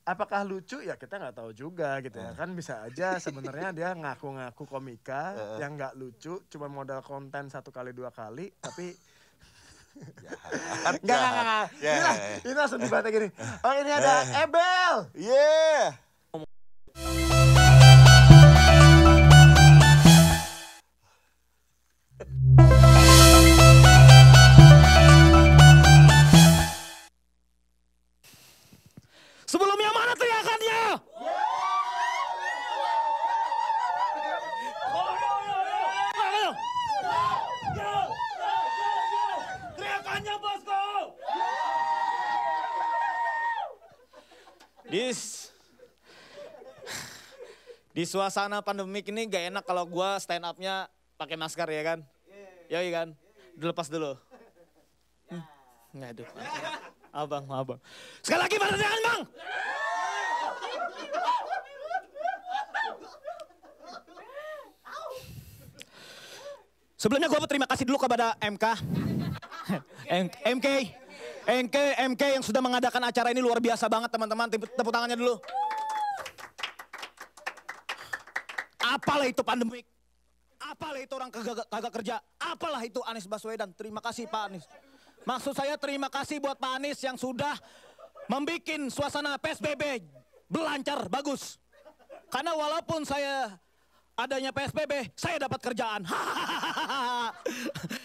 Apakah lucu ya kita nggak tahu juga gitu ya. Kan bisa aja sebenarnya dia ngaku-ngaku komika yang nggak lucu, cuma modal konten 1 kali 2 kali, tapi Enggak. Ini langsung dibaca gini. Oh ini ada Ebel. Yeah. Sebelumnya mana teriakannya? Teriakannya bosku. Di suasana pandemik ini gak enak kalau gua stand up-nya pakai masker ya kan? Yoi kan? Dilepas dulu. Aduh. Abang. Sekali lagi mana teriakan bang? Sebelumnya gue berterima kasih dulu kepada MK. MK yang sudah mengadakan acara ini luar biasa banget teman-teman. Tepuk tangannya dulu. Apalah itu pandemik. Apalah itu orang kagak kerja. Apalah itu Anies Baswedan. Terima kasih Pak Anies. Maksud saya terima kasih buat Pak Anies yang sudah membuat suasana PSBB berlancar, bagus. Karena walaupun saya adanya PSBB, saya dapat kerjaan.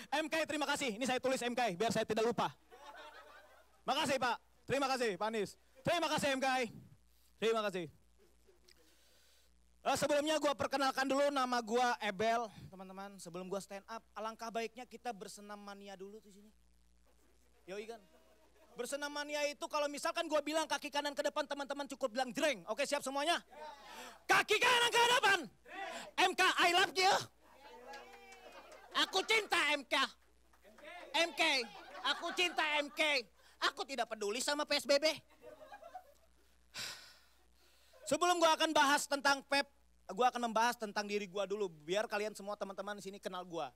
MK terima kasih, ini saya tulis MK biar saya tidak lupa. Makasih Pak, terima kasih Pak Anies. Terima kasih MK, terima kasih. Sebelumnya gue perkenalkan dulu nama gue Ebel, teman-teman. Sebelum gue stand up, alangkah baiknya kita bersenam mania dulu di sini. Yoi kan. Bersenam mania itu kalau misalkan gue bilang kaki kanan ke depan, teman-teman cukup bilang jreng. Oke siap semuanya? Kaki kanan ke depan. MK I love you. Aku cinta MK. MK, aku cinta MK. Aku tidak peduli sama PSBB. Sebelum gue akan bahas tentang PEP, gue akan membahas tentang diri gue dulu. Biar kalian semua teman-teman di sini kenal gue.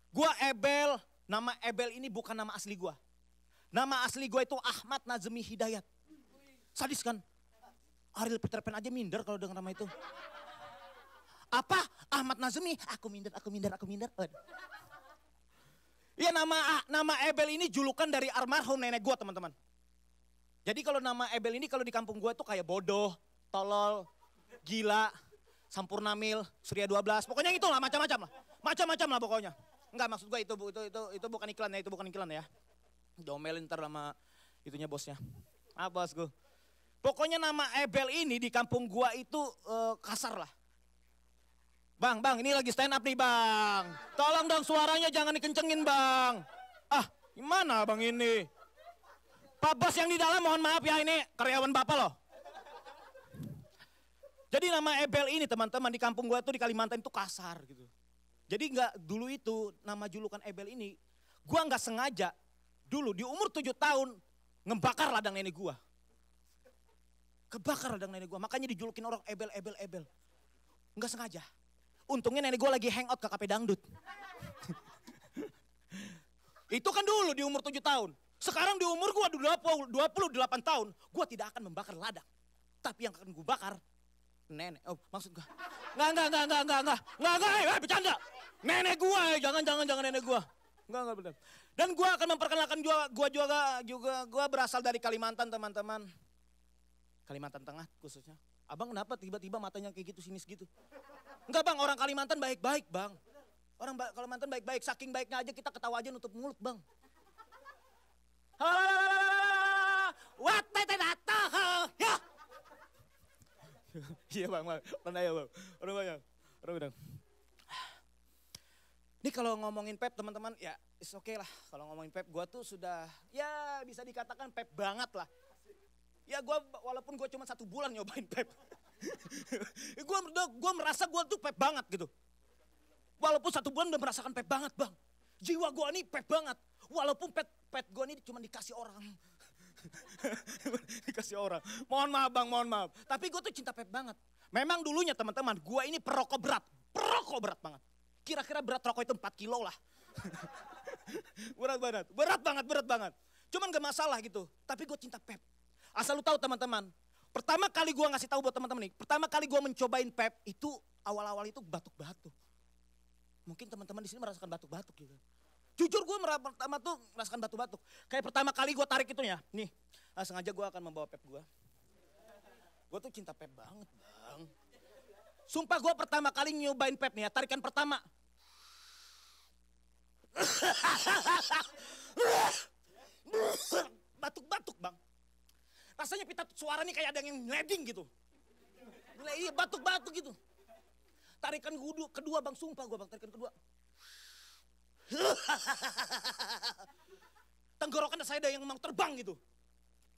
Gue Ebel. Nama Ebel ini bukan nama asli gue. Nama asli gue itu Ahmad Nazmi Hidayat. Sadis kan? Ariel Peter Pan aja minder kalau dengar nama itu. Apa? Ahmad Nazmi? Aku minder. Iya nama Ebel ini julukan dari almarhum nenek gue teman-teman. Jadi kalau nama Ebel ini kalau di kampung gue tuh kayak bodoh, tolol, gila, sampurnamil, Surya 12. Pokoknya itulah macam-macam lah. Macam-macam lah pokoknya. Enggak, maksud gue itu bukan iklan ya, itu bukan iklan ya. Domelin ntar sama itunya bosnya. Bosku. Pokoknya nama Ebel ini di kampung gua itu kasar lah. Bang, ini lagi stand up nih bang. Tolong dong suaranya jangan dikencengin bang. Gimana bang ini? Pak bos yang di dalam mohon maaf ya ini karyawan bapak loh. Jadi nama Ebel ini teman-teman di kampung gua tuh di Kalimantan itu kasar gitu. Jadi dulu itu nama julukan Ebel ini, gua nggak sengaja dulu di umur 7 tahun ngebakar ladang nenek gua. Kebakar ladang nenek gua, makanya dijulukin orang Ebel. Nggak sengaja. Untungnya nenek gua lagi hangout ke kafe dangdut. Itu kan dulu di umur 7 tahun. Sekarang di umur gua 28 tahun, gua tidak akan membakar ladang. Tapi yang akan gua bakar nenek. Oh, maksud gua. Enggak, bercanda. Nenek gua, jangan nenek gua. Enggak benar. Dan gua akan memperkenalkan gua berasal dari Kalimantan, teman-teman. Kalimantan Tengah khususnya. Abang kenapa tiba-tiba matanya kayak gitu sinis gitu? Enggak, Bang, orang Kalimantan baik-baik, Bang. Orang Kalimantan baik-baik, saking baiknya aja kita ketawa aja nutup mulut, Bang. Ya. Iya bang, pernah ya bang, orang banyak. Ini kalau ngomongin Pep teman-teman, ya it's okay lah. Kalau ngomongin Pep, gue tuh sudah, ya bisa dikatakan Pep banget lah. Ya walaupun gue cuma 1 bulan nyobain Pep. Gue merasa gue tuh Pep banget gitu. Walaupun 1 bulan udah merasakan Pep banget bang. Jiwa gue ini Pep banget. Walaupun pet gue ini cuma dikasih orang. Dikasih orang. Mohon maaf bang, mohon maaf. Tapi gue tuh cinta Pep banget. Memang dulunya teman-teman, gue ini perokok berat banget. Kira-kira berat rokok itu 4 kilo lah. berat banget. Cuman gak masalah gitu. Tapi gue cinta Pep. Asal lu tahu teman-teman, pertama kali gue ngasih tahu buat teman-teman nih, pertama kali gue mencobain Pep itu awal-awal itu batuk-batuk. Mungkin teman-teman di sini merasakan batuk-batuk gitu. Jujur gue pertama tuh merasakan batuk-batuk. Kayak pertama kali gue tarik itunya, nih sengaja gue akan membawa Pep gue. Gue tuh cinta Pep banget bang. Sumpah gue pertama kali nyobain Pep nih ya, tarikan pertama. Batuk-batuk bang. Rasanya pita suara nih kayak ada yang ngeleding gitu. Iya batuk-batuk gitu. Tarikan kedua bang, sumpah gue bang, tarikan kedua. Tenggorokan saya ada yang mau terbang gitu.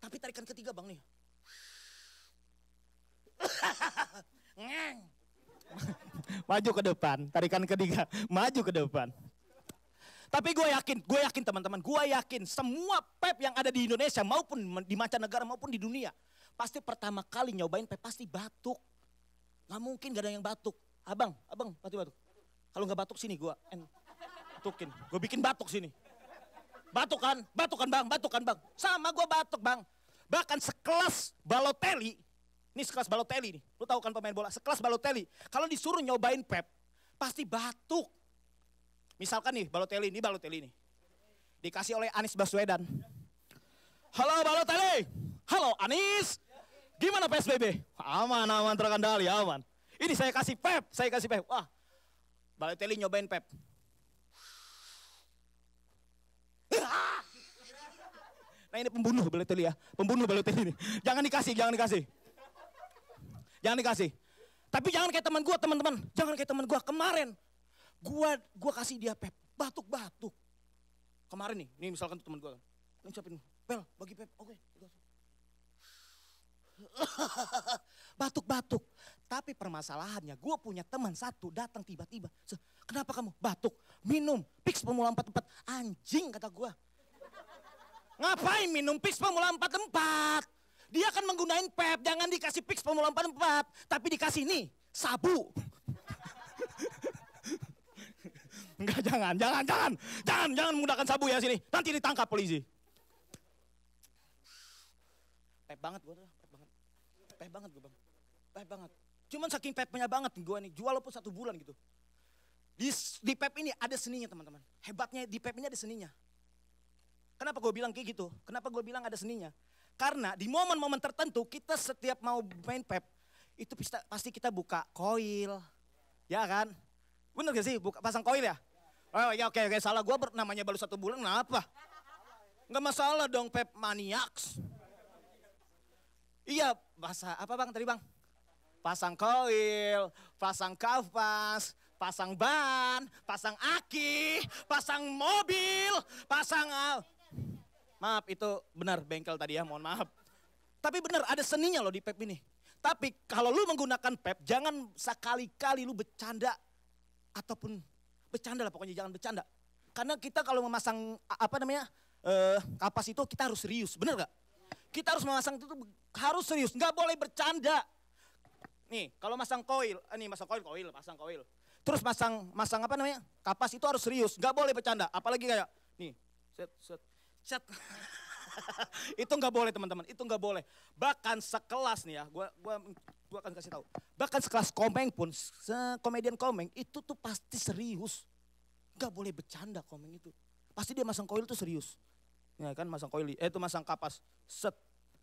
Tapi tarikan ketiga bang nih. Ngeng. Maju ke depan, tarikan ketiga, maju ke depan. Tapi gue yakin teman-teman, gue yakin semua Pep yang ada di Indonesia maupun di mancanegara maupun di dunia, pasti pertama kali nyobain Pep pasti batuk. Gak mungkin gak ada yang batuk. Abang, pasti batuk. Kalau gak batuk sini gue batukin, gue bikin batuk sini. Batuk kan bang. Sama gue batuk bang. Bahkan sekelas Balotelli, ini sekelas Balotelli nih, lu tahu kan pemain bola, sekelas Balotelli. Kalau disuruh nyobain Pep, pasti batuk. Misalkan nih Balotelli nih, dikasih oleh Anies Baswedan. Halo Balotelli, halo Anies, gimana PSBB? Aman terkendali, aman. Ini saya kasih Pep. Wah, Balotelli nyobain Pep. Nah ini pembunuh Balotelli ya, ini. Jangan dikasih. Tapi jangan kayak teman gue teman-teman, kemarin. Gua kasih dia Pep, batuk-batuk. Kemarin nih misalkan teman gue kan. Ini siapin, Pel, bagi Pep, oke. Batuk-batuk. Tapi permasalahannya, gue punya teman satu datang tiba-tiba. Kenapa kamu batuk? Minum Pix Formula 44. Anjing kata gue. Ngapain minum Pix Formula 44? Dia akan menggunain Pep, jangan dikasih Pix Formula 44. Tapi dikasih nih, sabu. Enggak, jangan menggunakan sabu ya sini. Nanti ditangkap polisi. Pep banget gue tuh, Pep banget gue bang. Pep banget. Cuman saking Pepnya banget gue nih, jual walaupun 1 bulan gitu. Di Pep ini ada seninya teman-teman. Hebatnya di Pep ini ada seninya. Kenapa gue bilang kayak gitu? Kenapa gue bilang ada seninya? Karena di momen-momen tertentu kita setiap mau main Pep, itu pasti kita buka koil. Ya kan? Bener gak sih? Pasang koil ya? Oh ya oke, salah gue namanya baru 1 bulan, kenapa? Nggak masalah dong Pep Maniacs. Iya, apa bang tadi bang? Pasang koil, pasang kapas, pasang ban, pasang aki, pasang mobil, pasang... Maaf itu benar bengkel tadi ya, mohon maaf. Tapi benar ada seninya loh di Pep ini. Tapi kalau lu menggunakan Pep, jangan sekali-kali lu bercanda. Ataupun bercanda lah pokoknya, jangan bercanda. Karena kita kalau memasang kapas itu kita harus serius, bener gak? Kita harus memasang itu harus serius, nggak boleh bercanda. Nih kalau masang koil, pasang koil. Terus masang kapas itu harus serius, nggak boleh bercanda. Apalagi kayak nih, set. Itu nggak boleh teman-teman, itu nggak boleh. Bahkan sekelas nih ya, gua akan kasih tahu. Bahkan sekelas Komeng pun, komedian Komeng itu tuh pasti serius. Nggak boleh bercanda Komeng itu. Pasti dia masang koil tuh serius. Ya kan masang koil, itu masang kapas, set,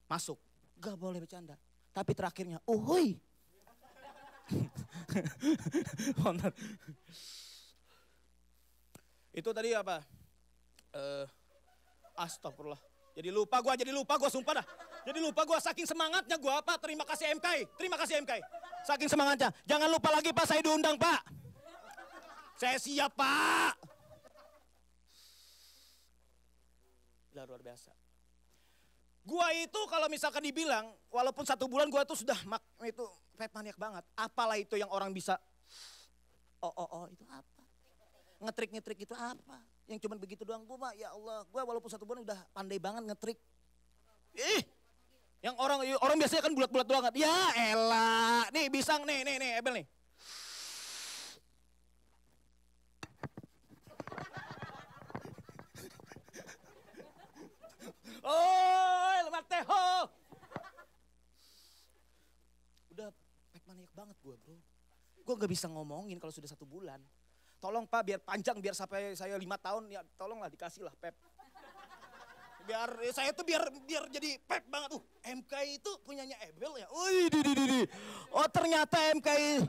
masuk. Nggak boleh bercanda. Tapi terakhirnya, uhuy. Itu tadi apa? Astagfirullah. Jadi lupa gua sumpah dah. Jadi lupa gua saking semangatnya gua apa? Terima kasih MK. Saking semangatnya. Jangan lupa lagi Pak, saya diundang Pak. Saya siap Pak. Luar biasa. Gua itu kalau misalkan dibilang, walaupun 1 bulan gua tuh sudah itu Pep maniak banget. Apalah itu yang orang bisa, itu apa? Ngetrik itu apa? Yang cuman begitu doang. Gue mah ya Allah, gue walaupun 1 bulan udah pandai banget ngetrik. Ih, yang orang biasanya kan bulat-bulat doang kan. Ya elah, nih pisang nih Ebel nih. Oh, lemak teho. Udah pek maniak banget gue bro. Gue gak bisa ngomongin kalau sudah 1 bulan. Tolong Pak biar panjang, biar sampai saya 5 tahun ya tolonglah dikasih lah Pep. Biar saya tuh biar jadi Pep banget tuh. MKI itu punyanya Ebel ya. Wih, di. Oh ternyata MKI,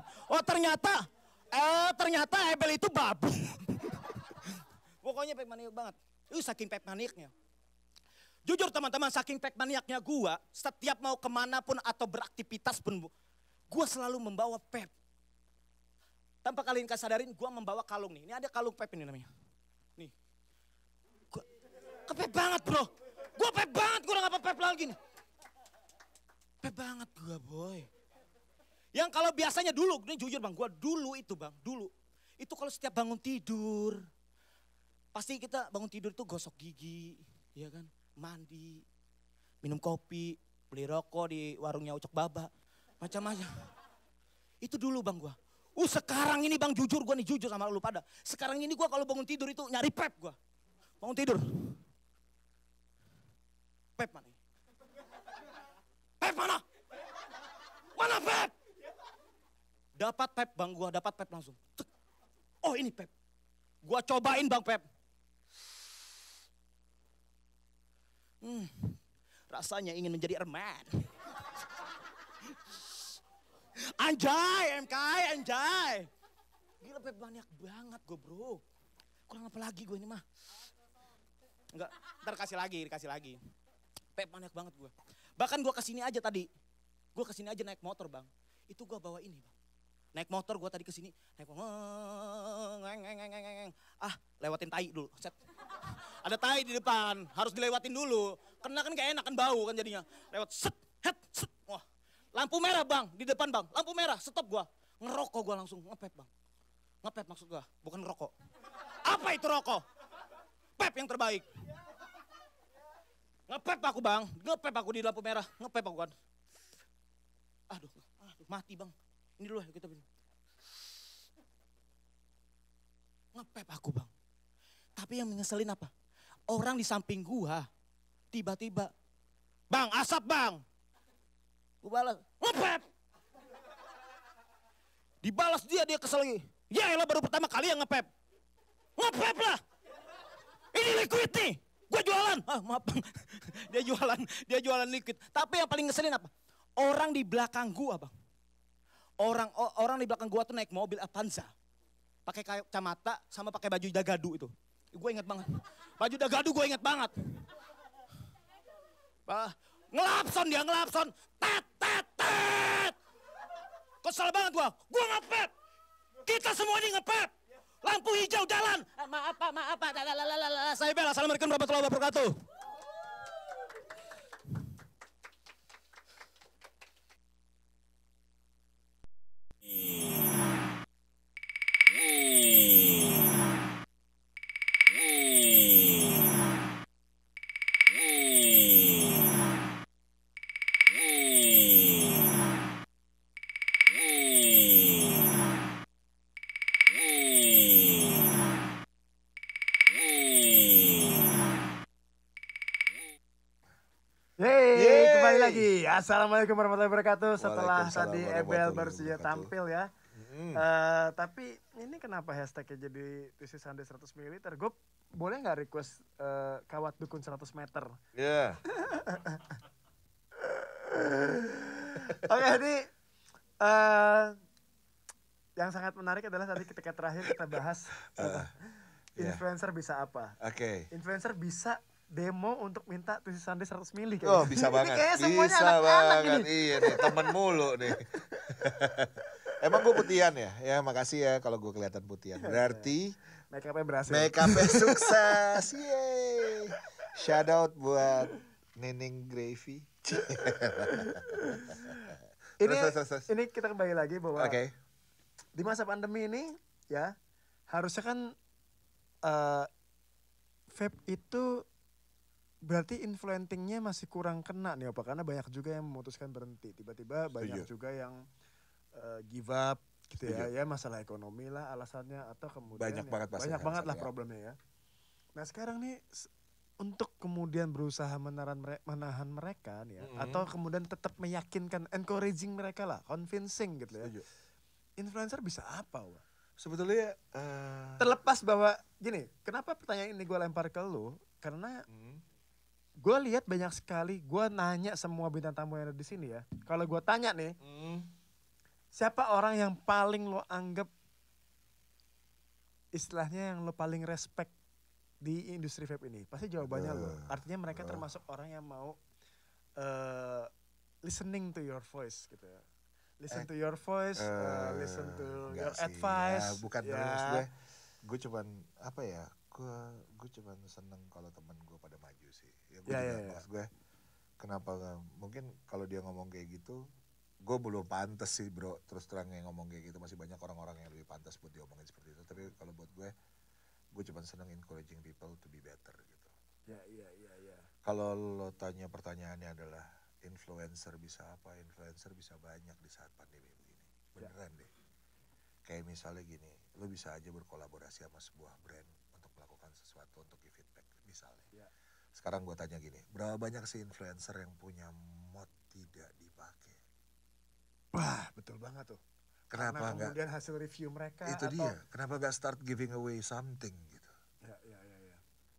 ternyata Ebel itu babu. Pokoknya Pep maniak banget. Saking Pep maniaknya. Jujur teman-teman, saking Pep maniaknya gua, setiap mau kemanapun atau beraktivitas pun, gua selalu membawa Pep. Tanpa kalian sadarin, gua membawa kalung nih. Ini ada kalung Pep ini namanya. Nih. Gua kepep banget bro. Gua Pep banget, gua udah gak Pep lagi nih. Pep banget gua boy. Yang kalau biasanya dulu, ini jujur bang, gua dulu. Itu kalau setiap bangun tidur, pasti kita bangun tidur tuh gosok gigi, ya kan? Mandi, minum kopi, beli rokok di warungnya Ucok Baba, macam-macam. Itu dulu bang gua. Sekarang ini bang jujur sama lu pada. Sekarang ini gua kalau bangun tidur itu nyari Pep gua. Bangun tidur. Pep mana? Pep mana? Mana Pep? Dapat Pep bang gua, dapat Pep langsung. Oh ini Pep. Gua cobain bang Pep. Rasanya ingin menjadi Erman. Anjay, MKI, anjay. Gila Pep banyak banget gue bro. Kurang apa lagi gue ini mah. Enggak, ntar kasih lagi. Pep banyak banget gue. Bahkan gue kesini aja tadi. Gue kesini aja naik motor bang. Itu gue bawa ini bang. Naik motor gue tadi kesini. Lewatin tai dulu. Set. Ada tai di depan, harus dilewatin dulu. Karena kan gak enak kan bau kan jadinya. Lewat set. Wah. Lampu merah bang, di depan bang. Lampu merah, stop gua. Ngerokok gua langsung, ngepep bang. Ngepep maksud gua, bukan ngerokok. Apa itu rokok? Pep yang terbaik. Ngepep aku bang, ngepep aku di lampu merah. Ngepep aku kan. Aduh, mati bang. Ini dulu ya kita minum. Ngepep aku bang. Tapi yang mengeselin apa? Orang di samping gua, tiba-tiba, bang asap bang. Gue balas, ngepep. Dibalas dia kesel lagi. Ya elah baru pertama kali yang ngepep. Ngepep lah. Ini liquid nih. Gue jualan. Maaf bang. Dia jualan liquid. Tapi yang paling ngeselin apa? Orang di belakang gua bang. Orang di belakang gua tuh naik mobil Avanza. Pakai kacamata sama pakai baju dagadu itu. Gue inget banget. Baju dagadu gue inget banget. Ngelapson. Tet. Kesel banget gua ngepep. Kita semua ini ngepep. Lampu hijau jalan. Maaf pak. Saya Bel, assalamualaikum warahmatullahi wabarakatuh. Kembali lagi. Assalamualaikum warahmatullahi wabarakatuh. Setelah tadi Ebel baru saja tampil ya. Tapi ini kenapa hashtagnya jadi This is Sunday 100 ml? Gue boleh nggak request kawat dukun 100 meter? Iya. Oke, jadi yang sangat menarik adalah tadi ketika terakhir kita bahas influencer bisa apa? Oke. Influencer bisa demo untuk minta This is Sunday 100 mili kayaknya. Oh bisa banget, bisa banget. Iya nih, temen mulu nih. Emang gue putihan ya? Ya makasih ya kalau gue kelihatan putihan. Berarti make up-nya berhasil. Make up-nya sukses. Yeay. Shout out buat Nining Gravy. Ini kita kembali lagi bahwa Oke. di masa pandemi ini ya harusnya kan vape itu berarti influencingnya masih kurang kena nih apa? Karena banyak juga yang memutuskan berhenti. Tiba-tiba banyak juga yang give up gitu ya. Ya masalah ekonomi lah alasannya atau kemudian Banyak banget banyak banget lah ya. problemnya ya. Nah sekarang nih untuk kemudian berusaha menahan mereka nih ya, atau kemudian tetap meyakinkan, encouraging mereka lah, convincing gitu ya. Influencer bisa apa, Wak? Sebetulnya terlepas bahwa gini, kenapa pertanyaan ini gue lempar ke lu? Karena gue lihat banyak sekali, gue nanya semua bintang tamu yang ada di sini ya. Kalau gue tanya nih, siapa orang yang paling lo anggap istilahnya yang lo paling respect di industri vape ini? Pasti jawabannya lo. Artinya mereka termasuk orang yang mau listening to your voice gitu ya. Listen to your voice, listen to your advice. Ya, bukan terus gue cuman apa ya? Gue cuman seneng kalau teman gue pada maju sih. Ya gue maksud gue kenapa gak, mungkin kalau dia ngomong kayak gitu, gue belum pantas sih bro. Terus terang yang ngomong kayak gitu, masih banyak orang-orang yang lebih pantas buat diomongin seperti itu. Tapi kalau buat gue cuman seneng encouraging people to be better gitu. Ya. Kalau lo tanya pertanyaannya adalah influencer bisa apa? Influencer bisa banyak di saat pandemi begini. Beneran deh. Kayak misalnya gini, lo bisa aja berkolaborasi sama sebuah brand untuk melakukan sesuatu untuk give feedback misalnya. Sekarang gue tanya gini, berapa banyak sih influencer yang punya mod tidak dipakai? Wah betul banget tuh. Kenapa karena kemudian hasil review mereka itu dia, kenapa gak start giving away something gitu. Ya.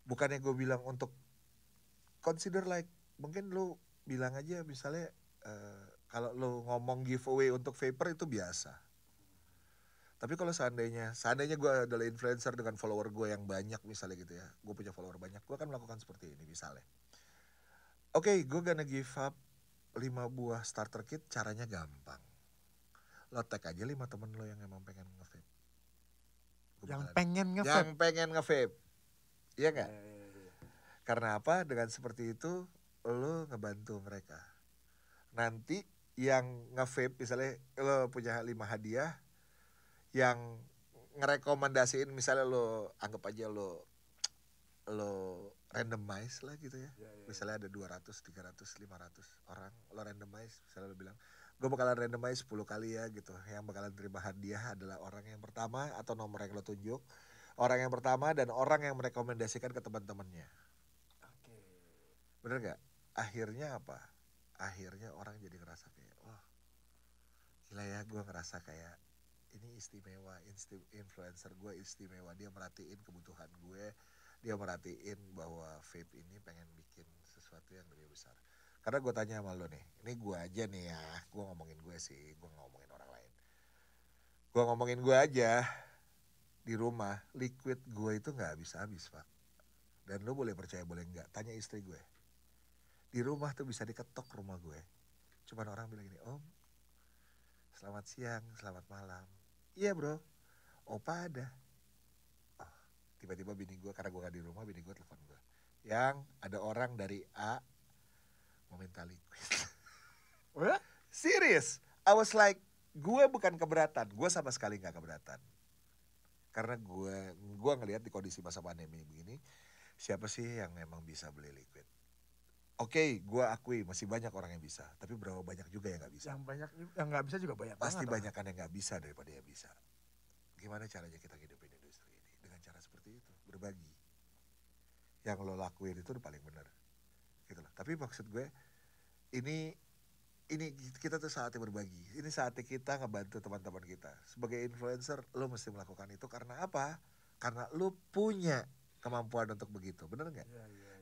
Bukannya gue bilang untuk consider like, mungkin lo bilang aja misalnya kalau lo ngomong giveaway untuk vapor itu biasa. Tapi kalau seandainya gue adalah influencer dengan follower gue yang banyak misalnya gitu ya, gue punya follower banyak, gue akan melakukan seperti ini misalnya. Oke, gue gonna give up 5 buah starter kit, caranya gampang. Lo tag aja 5 temen lo yang emang pengen nge-vape. Yang pengen nge-vape. Iya gak? Karena apa? Dengan seperti itu lo ngebantu mereka. Nanti yang nge-vape misalnya lo punya 5 hadiah, yang ngerekomendasiin misalnya lo anggap aja lo randomize lah gitu ya. Misalnya ada 200, 300, 500 orang, lo randomize, misalnya lo bilang gue bakalan randomize 10 kali ya gitu. Yang bakalan terima hadiah adalah orang yang pertama atau nomor yang lo tunjuk, orang yang pertama dan orang yang merekomendasikan ke teman-temannya. Bener gak? Akhirnya apa? Akhirnya orang jadi ngerasa kayak, wah gila ya, gue ngerasa kayak ini istimewa, influencer gue istimewa. Dia merhatiin kebutuhan gue, dia merhatiin bahwa vape ini pengen bikin sesuatu yang lebih besar. Karena gue tanya sama lo nih, ini gue aja nih ya, gue ngomongin gue sih, gue ngomongin orang lain. Gue ngomongin gue aja, di rumah, liquid gue itu gak habis-habis pak. Dan lo boleh percaya boleh enggak, tanya istri gue. Di rumah tuh bisa diketok rumah gue. Cuman orang bilang gini, om, selamat siang, selamat malam. Iya bro, opa ada. Oh, tiba-tiba bini gue, karena gue gak di rumah, bini gue telepon gue. Yang ada orang dari A mau minta liquid. What? Serious? I was like, gue bukan keberatan, gue sama sekali gak keberatan. Karena gue ngelihat di kondisi masa pandemi begini, siapa sih yang emang bisa beli liquid? Oke, gue akui masih banyak orang yang bisa, tapi berapa banyak juga yang gak bisa. Yang gak bisa juga banyak pasti banget. Banyak kan yang gak bisa daripada yang bisa. Gimana caranya kita hidupin industri ini? Dengan cara seperti itu, berbagi. Yang lo lakuin itu udah paling benar. Gitu loh. Tapi maksud gue, ini kita tuh saatnya berbagi. Ini saatnya kita ngebantu teman-teman kita. Sebagai influencer, lo mesti melakukan itu karena apa? Karena lo punya kemampuan untuk begitu, bener gak?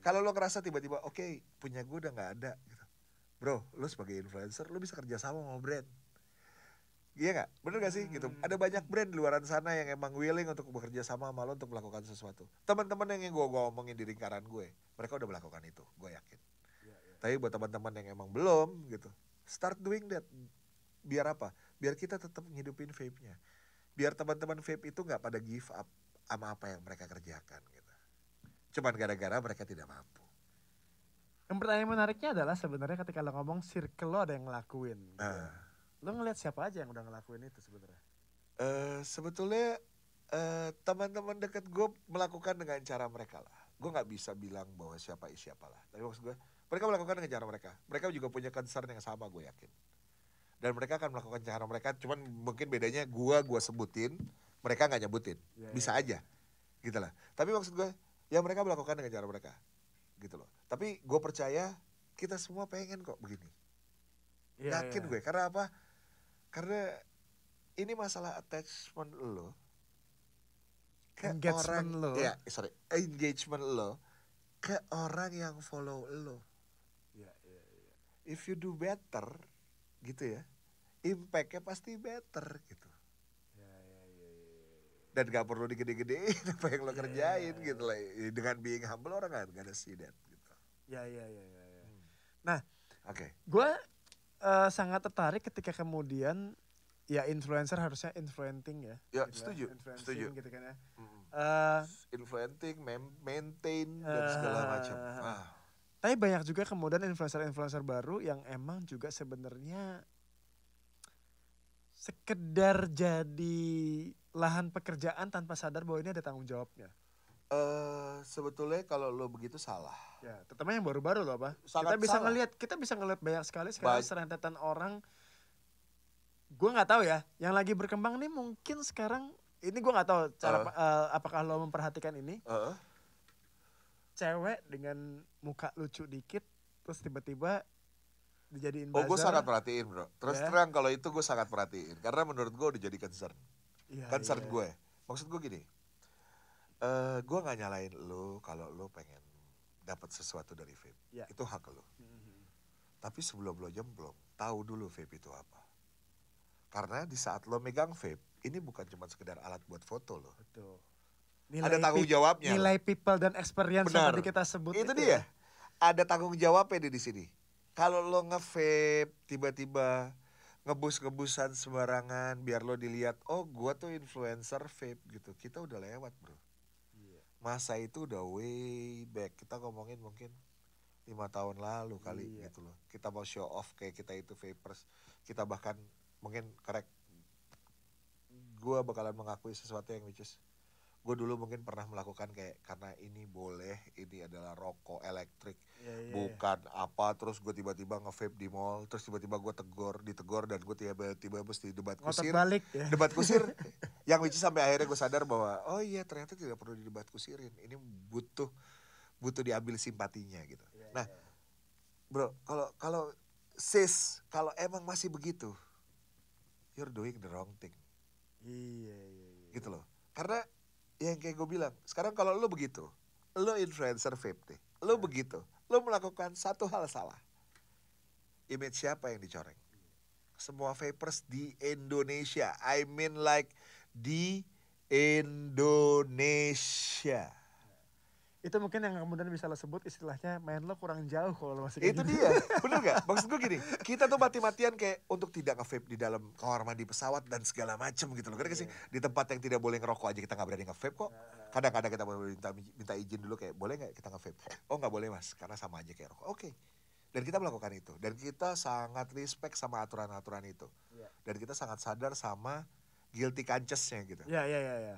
Kalau lo ngerasa tiba-tiba, oke, punya gue udah gak ada gitu. Bro, lo sebagai influencer, lo bisa kerja sama brand. Iya gak? Bener gak sih? Gitu. Ada banyak brand di luaran sana yang emang willing untuk bekerja sama lo untuk melakukan sesuatu. Teman-teman yang gue ngomongin di lingkaran gue, mereka udah melakukan itu, gue yakin. Tapi buat teman-teman yang emang belum gitu, start doing that. Biar apa? Biar kita tetap ngidupin vape-nya. Biar teman-teman vape itu gak pada give up sama apa yang mereka kerjakan gitu. Cuman gara-gara mereka tidak mampu. Yang pertanyaan menariknya adalah sebenarnya ketika lo ngomong circle lo ada yang ngelakuin. Gitu. Lo ngeliat siapa aja yang udah ngelakuin itu sebenarnya? Sebetulnya teman-teman dekat gue melakukan dengan cara mereka lah. gue nggak bisa bilang bahwa siapa lah. Tapi maksud gue, mereka melakukan dengan cara mereka. Mereka juga punya concern yang sama, gue yakin. Dan mereka akan melakukan cara mereka, cuman mungkin bedanya gue sebutin, mereka nggak nyebutin. Bisa aja, gitu lah. Tapi maksud gue, ya mereka melakukan dengan cara mereka, gitu loh. Tapi gue percaya kita semua pengen kok begini. Yakin gue, karena apa? Karena ini masalah attachment lo ke Engagement orang, lo. engagement lo ke orang yang follow lo. If you do better, gitu ya, impact-nya pasti better gitu. Dan gak perlu digede-gedein apa yang lo kerjain gitu lah. Dengan being humble orang gak ada see that gitu. Nah, gue sangat tertarik ketika kemudian ya influencer harusnya influencing ya. Ya, gitu setuju. Gitu kan ya. Influencing, maintain dan segala macam. Tapi banyak juga kemudian influencer-influencer baru yang emang juga sebenarnya sekedar jadi lahan pekerjaan tanpa sadar bahwa ini ada tanggung jawabnya. Sebetulnya kalau lo begitu salah. Ya, terutama yang baru-baru loh, Pak. Sangat Kita bisa ngelihat banyak sekali sekarang serentetan orang. Gue nggak tahu ya, yang lagi berkembang nih mungkin sekarang ini gue nggak tahu cara apakah lo memperhatikan ini. Cewek dengan muka lucu dikit terus tiba-tiba dijadiin buzzer. Gue sangat perhatiin, bro. Terus terang kalau itu gue sangat perhatiin karena menurut gue udah jadi concern. Concern gue. Maksud gue gini. Gue nggak nyalain lo kalau lo pengen dapat sesuatu dari vape. Itu hak lo. Tapi sebelum lo jemplung, tahu dulu vape itu apa. Karena di saat lo megang vape, ini bukan cuma sekedar alat buat foto lo. Betul. Ada tanggung jawabnya. Nilai people dan experience yang tadi kita sebut itu dia. Ada tanggung jawabnya di sini. Kalau lo nge-vape tiba-tiba ngebus-ngebusan sembarangan biar lo dilihat, oh gua tuh influencer vape gitu. Kita udah lewat, bro. Masa itu udah way back. Kita ngomongin mungkin 5 tahun lalu kali gitu loh. Kita mau show off kayak kita itu vapers. Kita bahkan mungkin gue bakalan mengakui sesuatu yang which is gue dulu mungkin pernah melakukan kayak karena ini boleh, ini adalah rokok elektrik, bukan apa, terus gue tiba-tiba nge-vape di mall, terus tiba-tiba gue ditegur dan gue tiba-tiba mesti debat kusir, debat kusir, yang which is sampai akhirnya gue sadar bahwa oh iya ternyata tidak perlu didebat kusirin, ini butuh diambil simpatinya gitu. Nah, bro, kalau sis, kalau emang masih begitu, you're doing the wrong thing. Gitu loh. Karena yang kayak gue bilang, sekarang kalau lo begitu, lo influencer vape nih, lo begitu, lo melakukan satu hal salah. Image siapa yang dicoreng? Semua vapers di Indonesia, I mean like di Indonesia. Itu mungkin yang kemudian bisa lo sebut istilahnya main lo kurang jauh kalau lo masih kayak itu gitu. Dia, bener gak? Maksud gue gini, kita tuh mati-matian kayak untuk tidak nge-vape di dalam kamar mandi pesawat dan segala macem gitu loh. Karena sih di tempat yang tidak boleh ngerokok aja kita gak berani nge-vape kok. Kadang-kadang kita minta izin dulu kayak boleh gak kita nge-vape? Oh gak boleh mas, karena sama aja kayak rokok. Oke. Dan kita melakukan itu. Dan kita sangat respect sama aturan-aturan itu. Dan kita sangat sadar sama guilty conscious-nya gitu.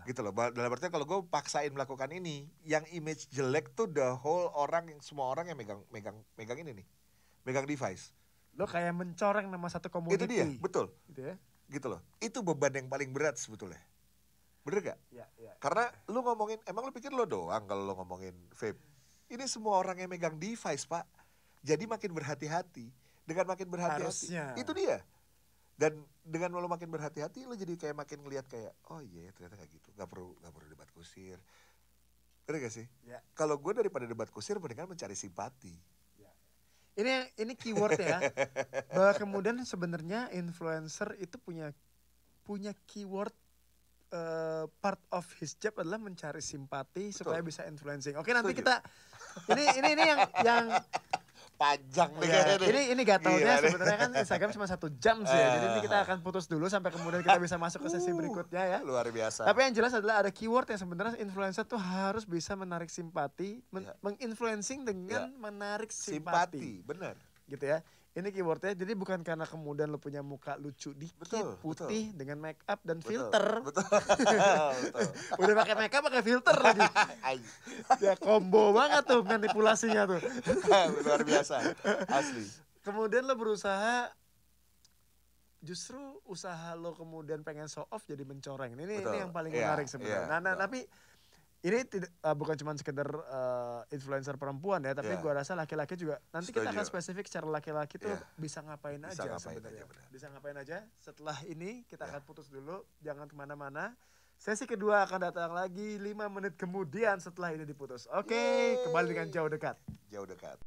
Gitu loh. Dalam artinya kalau gue paksain melakukan ini, yang image jelek tuh the whole orang, semua orang yang megang ini nih. Megang device. Lo kayak mencoreng nama satu community. Itu dia, betul. Gitu ya. Gitu loh. Itu beban yang paling berat sebetulnya. Bener gak? Karena lu ngomongin, emang lu pikir lo doang kalau lo ngomongin vape. Ini semua orang yang megang device, Pak. Jadi makin berhati-hati. Dengan makin berhati-hati. Itu dia. Dan dengan lo makin berhati-hati, lo jadi kayak makin ngelihat kayak, oh iya ternyata kayak gitu, gak perlu debat kusir. Bener gak sih? Kalau gue daripada debat kusir, mendingan mencari simpati. Ini keyword ya, bahwa kemudian sebenarnya influencer itu punya keyword part of his job adalah mencari simpati. Betul. Supaya bisa influencing. Oke, nanti kita ini yang panjang nih. Ini gatalnya sebenarnya kan Instagram cuma 1 jam sih ya. Jadi ini kita akan putus dulu sampai kemudian kita bisa masuk ke sesi berikutnya ya. Luar biasa. Tapi yang jelas adalah ada keyword yang sebenarnya influencer tuh harus bisa menarik simpati, menginfluencing dengan menarik simpati. Benar. Gitu ya. Ini keywordnya, jadi bukan karena kemudian lo punya muka lucu dikit, Betul, putih, dengan make up dan Betul, filter. Betul. Betul. Udah pakai make up, pakai filter lagi. Ya combo banget tuh manipulasinya tuh. Luar biasa, asli. Kemudian lo berusaha, justru usaha lo kemudian pengen show off jadi mencoreng. Ini yang paling Iya, menarik sebenarnya. iya, Nah, betul. tapi ini bukan cuma sekedar influencer perempuan ya, tapi Iya. gua rasa laki-laki juga. Nanti kita akan Setuju. spesifik secara laki-laki tuh Iya. bisa ngapain Bisa aja ngapain sebenarnya. aja, benar. Bisa ngapain aja. Setelah ini kita Iya. akan putus dulu, jangan kemana-mana. Sesi kedua akan datang lagi 5 menit kemudian setelah ini diputus. Oke, Yeay. kembali dengan jauh dekat. Jauh dekat.